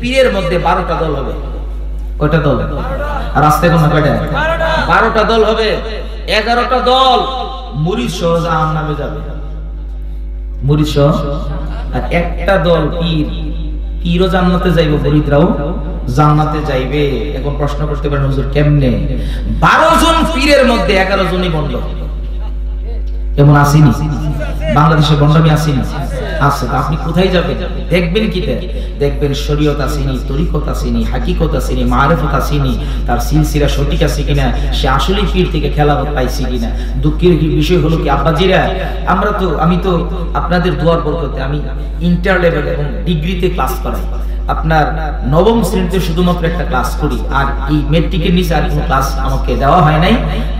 পীরের মধ্যে 12টা দল হবে। কয়টা দল? আর আস্তে কোন কয়টা? 12টা দল হবে। 11টা দল মুরিদ সহ জাহান্নামে যাবে, মুরিদ সহ। আর একটা দল পীর, পীরও জান্নাতে যাইবে, মুরিদরাও জান্নাতে যাইবে। এখন প্রশ্ন করতে পারেন হুজুর কেমনে? 12 জন পীরের মধ্যে 11 জনই বন্ধ। এমন আসেনি বাংলাদেশে, বন্ডামি আসেনি? আছে। আপনি কোথায় যাবেন? দেখবেন কিটা? দেখবেন শরীয়ত আসেনি, তরিকত আসেনি, হাকিকত আসেনি, মারিফত আসেনি, তার সিলসিলা সঠিক আছে কিনা, সে আসলে পীর থেকে খেলাফত পাইছে কিনা। দুঃখের বিষয় হলো কি আব্বাজিরা, আমি তো আপনাদের দোয়ার বরকতে আমি ইন্টার লেভেল এবং ডিগ্রিতে ক্লাস করাই। আপনার নবম শ্রেণীতে শুধুমাত্র একটা ক্লাস করি, আর এই মেট্রিকের নিচে আর কোনো ক্লাস আমাকে দেওয়া হয় নাই।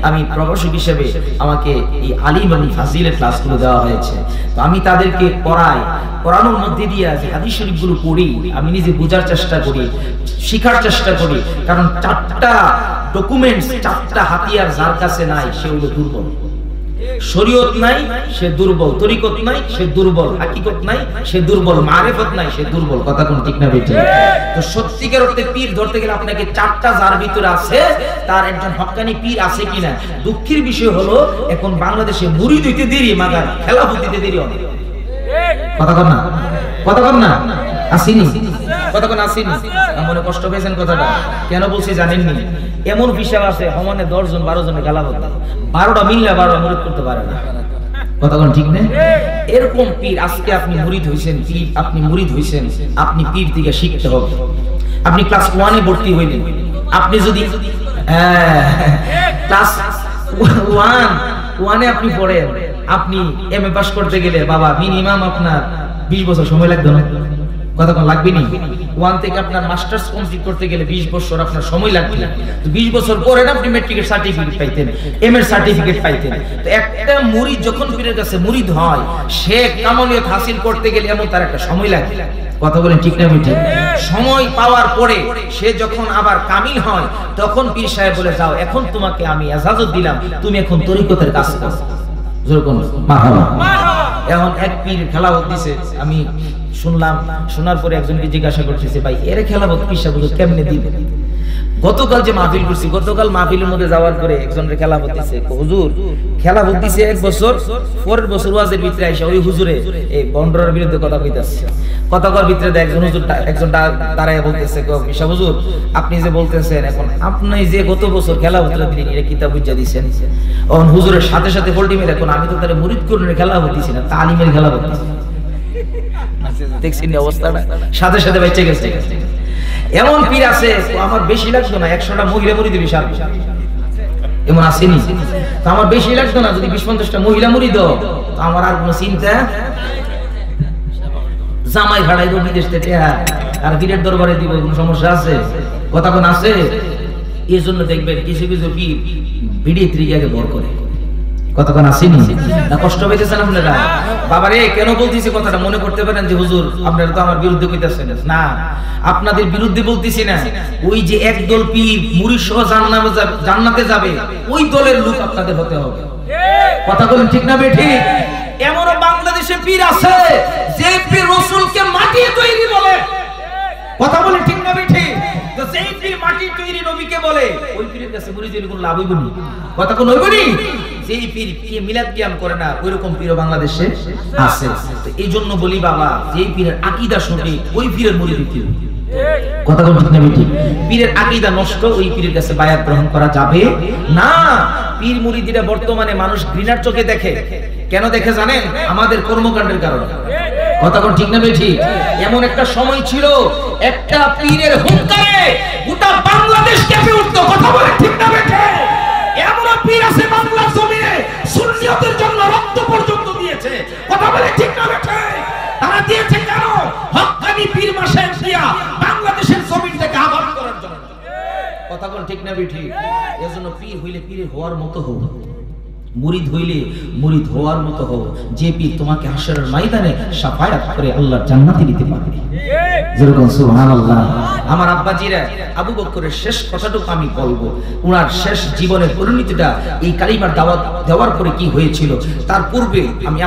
আমি প্রভাষক হিসেবে আমাকে এই আলিম এবং ফাজিলের ক্লাসগুলো দেওয়া হয়েছে। তো আমি তাদেরকে পড়ানোর মধ্যে দিয়ে যে হাদিস শরীফগুলো পড়ি, আমি নিজে বোঝার চেষ্টা করি, শিখার চেষ্টা করি। কারণ 4টা ডকুমেন্টস, 4টা হাতিয়ার যার কাছে নাই সে হলো দুর্বল। শরীয়ত নাই সে দুর্বল, তরিকত নাই সে দুর্বল, হাকিকত নাই সে দুর্বল, মারিফত নাই সে দুর্বল। কথা কোন ঠিক না বেঠিক? তো সত্যিকার অর্থে পীর ধরতে গেলে আপনাকে 4টা যার ভিতরে আছে তার একজন হক্কানি পীর আছে কিনা। দুঃখের বিষয় হলো এখন বাংলাদেশে মুরিদ হইতে দেরি, মাগার খেলাফত দিতে দেরি হবে। কথা কর না, কথা কর না, আসেনি? কথা কোন আসেনি? মনে কষ্ট পেয়েছেন কথাটা? কেন বলছি জানেননি? এমন হিসাব আছে সমানে 10 জন 12 জনের খেলাফত, 12টা মিললে 12টা মুরিদ করতে পারে না। কথা কোন ঠিক না? এরকম পীর আজকে আপনি মুরিদ হইছেন, পীর আপনি মুরিদ হইছেন, আপনি পীর থেকে শিখতে হবে। আপনি ক্লাস 1-এ ভর্তি হইলেন, আপনি যদি ক্লাস 1-এ আপনি পড়েন, আপনি এমএ পাস করতে গেলে বাবা মিনিমাম আপনার 20 বছর সময় লাগবে না? কথা কোন লাগবে নি? 1 থেকে আপনার মাস্টার্স কমপ্লিট করতে গেলে 20 বছর আপনার সময় লাগবে। তো 20 বছর পরে আপনি ম্যাট্রিকের সার্টিফিকেট পাইতেন, এম এর সার্টিফিকেট পাইতেন। তো একটা মুরিদ যখন পীরের কাছে মুরিদ হয়, সে কামালিয়ত হাসিল করতে গেলে এমন তার একটা সময় লাগে। কথা বলেন ঠিক না ঠিক? সময় পাওয়ার পরে সে যখন আবার কামিল হয়, তখন পীর সাহেব বলে যাও এখন তোমাকে আমি ইজাজত দিলাম, তুমি এখন তরিকতের কাজ করো। যেরকম মারহাবা। এখন এক পীর খেলাফত দিছে, আমি শুনলাম, শোনার পরে একজনকে জিজ্ঞাসা করতেছে ভাই এর খেলাফত পীর সাহেব কেমনে দিবে? গতকাল যে মাহফিল করছি, গতকাল মাহফিলের মধ্যে যাওয়ার পরে একজনের খেলাফত দিছে, হুজুর খেলাফত দিছে 1 বছর, পরের বছর ওয়াজের ভিতরে আইসা ওই হুজুরে এই বন্ডরের বিরুদ্ধে কথা কইতাছে। কথা কর ভিতরে একজন হুজুর, একজন দাঁড়ায় বলতেছে পিসা হুজুর আপনি যে বলতেছেন এখন আপনি যে গত বছর খেলাফত দিলেন এটা কিতাব বুঝা দিছেন, এখন হুজুরের সাথে সাথে পল্টি মেরে এখন আমি তো তারে মুরিদ কর্ণের খেলাফত দিছি না, তালিমের খেলাফত দিছি। দেখছেন অবস্থাটা? সাথে সাথে বেঁচে গেছে। এমন পীর আছে আমার বেশি লাগতো না 100টা মহিলা মুরিদ বিশাল, এমন আসেনি? তো আমার বেশি লাগতো না যদি 20-50টা মহিলা মুরিদ, তো আমার আর কোনো চিন্তা, জামাই ভাড়াইবো বিদেশ থেকে আর পীরের দরবারে দিব, কোনো সমস্যা আছে? কথা কোন আছে? এই জন্য দেখবেন কিছু কিছু পীর ভিডিও ত্রিকাকে ভর করে, কতক্ষণ আসেনি না? কষ্ট পেতেছেন আপনারা? বাবারে কেন বলতেছি কথাটা মনে করতে পারেন যে হুজুর আপনারা তো আমার বিরুদ্ধে কইতাছেন। না, আপনাদের বিরুদ্ধে বলতেছি না। ওই যে একদল পীর মুরিদ সহ জান্নাতে যাবে, ওই দলের লোক আপনাদের হতে হবে। কথা বলেন ঠিক না বেঠিক? এমনও বাংলাদেশে পীর আছে যে পীর রাসূলকে মাটি তৈরি বলে। কথা বলেন ঠিক না বেঠিক? তো সেই পীর মাটি তৈরি নবীকে বলে, ওই পীরের কাছে মুরিদের কোনো লাভ হইব না। কথা কোন হইব না? সেই পীর কি মিলাদ কিয়াম করে না, ওইরকম পীর বাংলাদেশে আছে। তো এইজন্য বলি বাবা, যেই পীরের আকীদা সঠিক ওই পীরের মুরিদ কি? কথা কোন ঠিক না বেঠিক? পীরের আকীদা নষ্ট, ওই পীরের কাছে বায়াত গ্রহণ করা যাবে না। পীর মুরিদিরা বর্তমানে মানুষ ঘৃণার চোখে দেখে। কেন দেখে জানেন? আমাদের কর্মকাণ্ডের কারণে। কথা কোন ঠিক না বেঠিক? এমন একটা সময় ছিল, একটা পীরের হুঙ্কারে গোটা বাংলাদেশ কেঁপে উঠতো। কথা বলে ঠিক না বেঠিক? এমন পীর আছে বাংলার জমিনে সুন্নিয়তের জন্য রক্ত পর্যন্ত দিয়েছে। কথা বলে ঠিক না বেঠিক? তারা দিয়েছে কেন? হক্কানি পীর মাশায়েখ দিয়া বাংলাদেশের জমিনটাকে আবাদ করার জন্য। কথা বল ঠিক না বেঠিক? এজন্য পীর হইলে পীরের হওয়ার মতো হও, মুরিদ হইলে মুরিদ হওয়ার মতো হও। যে পীর তোমাকে হাশরের ময়দানে শাফায়াত করে আল্লাহর জান্নাতে নিতে পারবে। যেরকম সুবহানাল্লাহ। আমার আব্বাজিরা আবু বকরের শেষ কথাটুকু আমি বলবো। ওনার শেষ জীবনের পরিণতিটা এই কালিমার দাওয়াত দেওয়ার পরে কি হয়েছিল তার পূর্বে আমি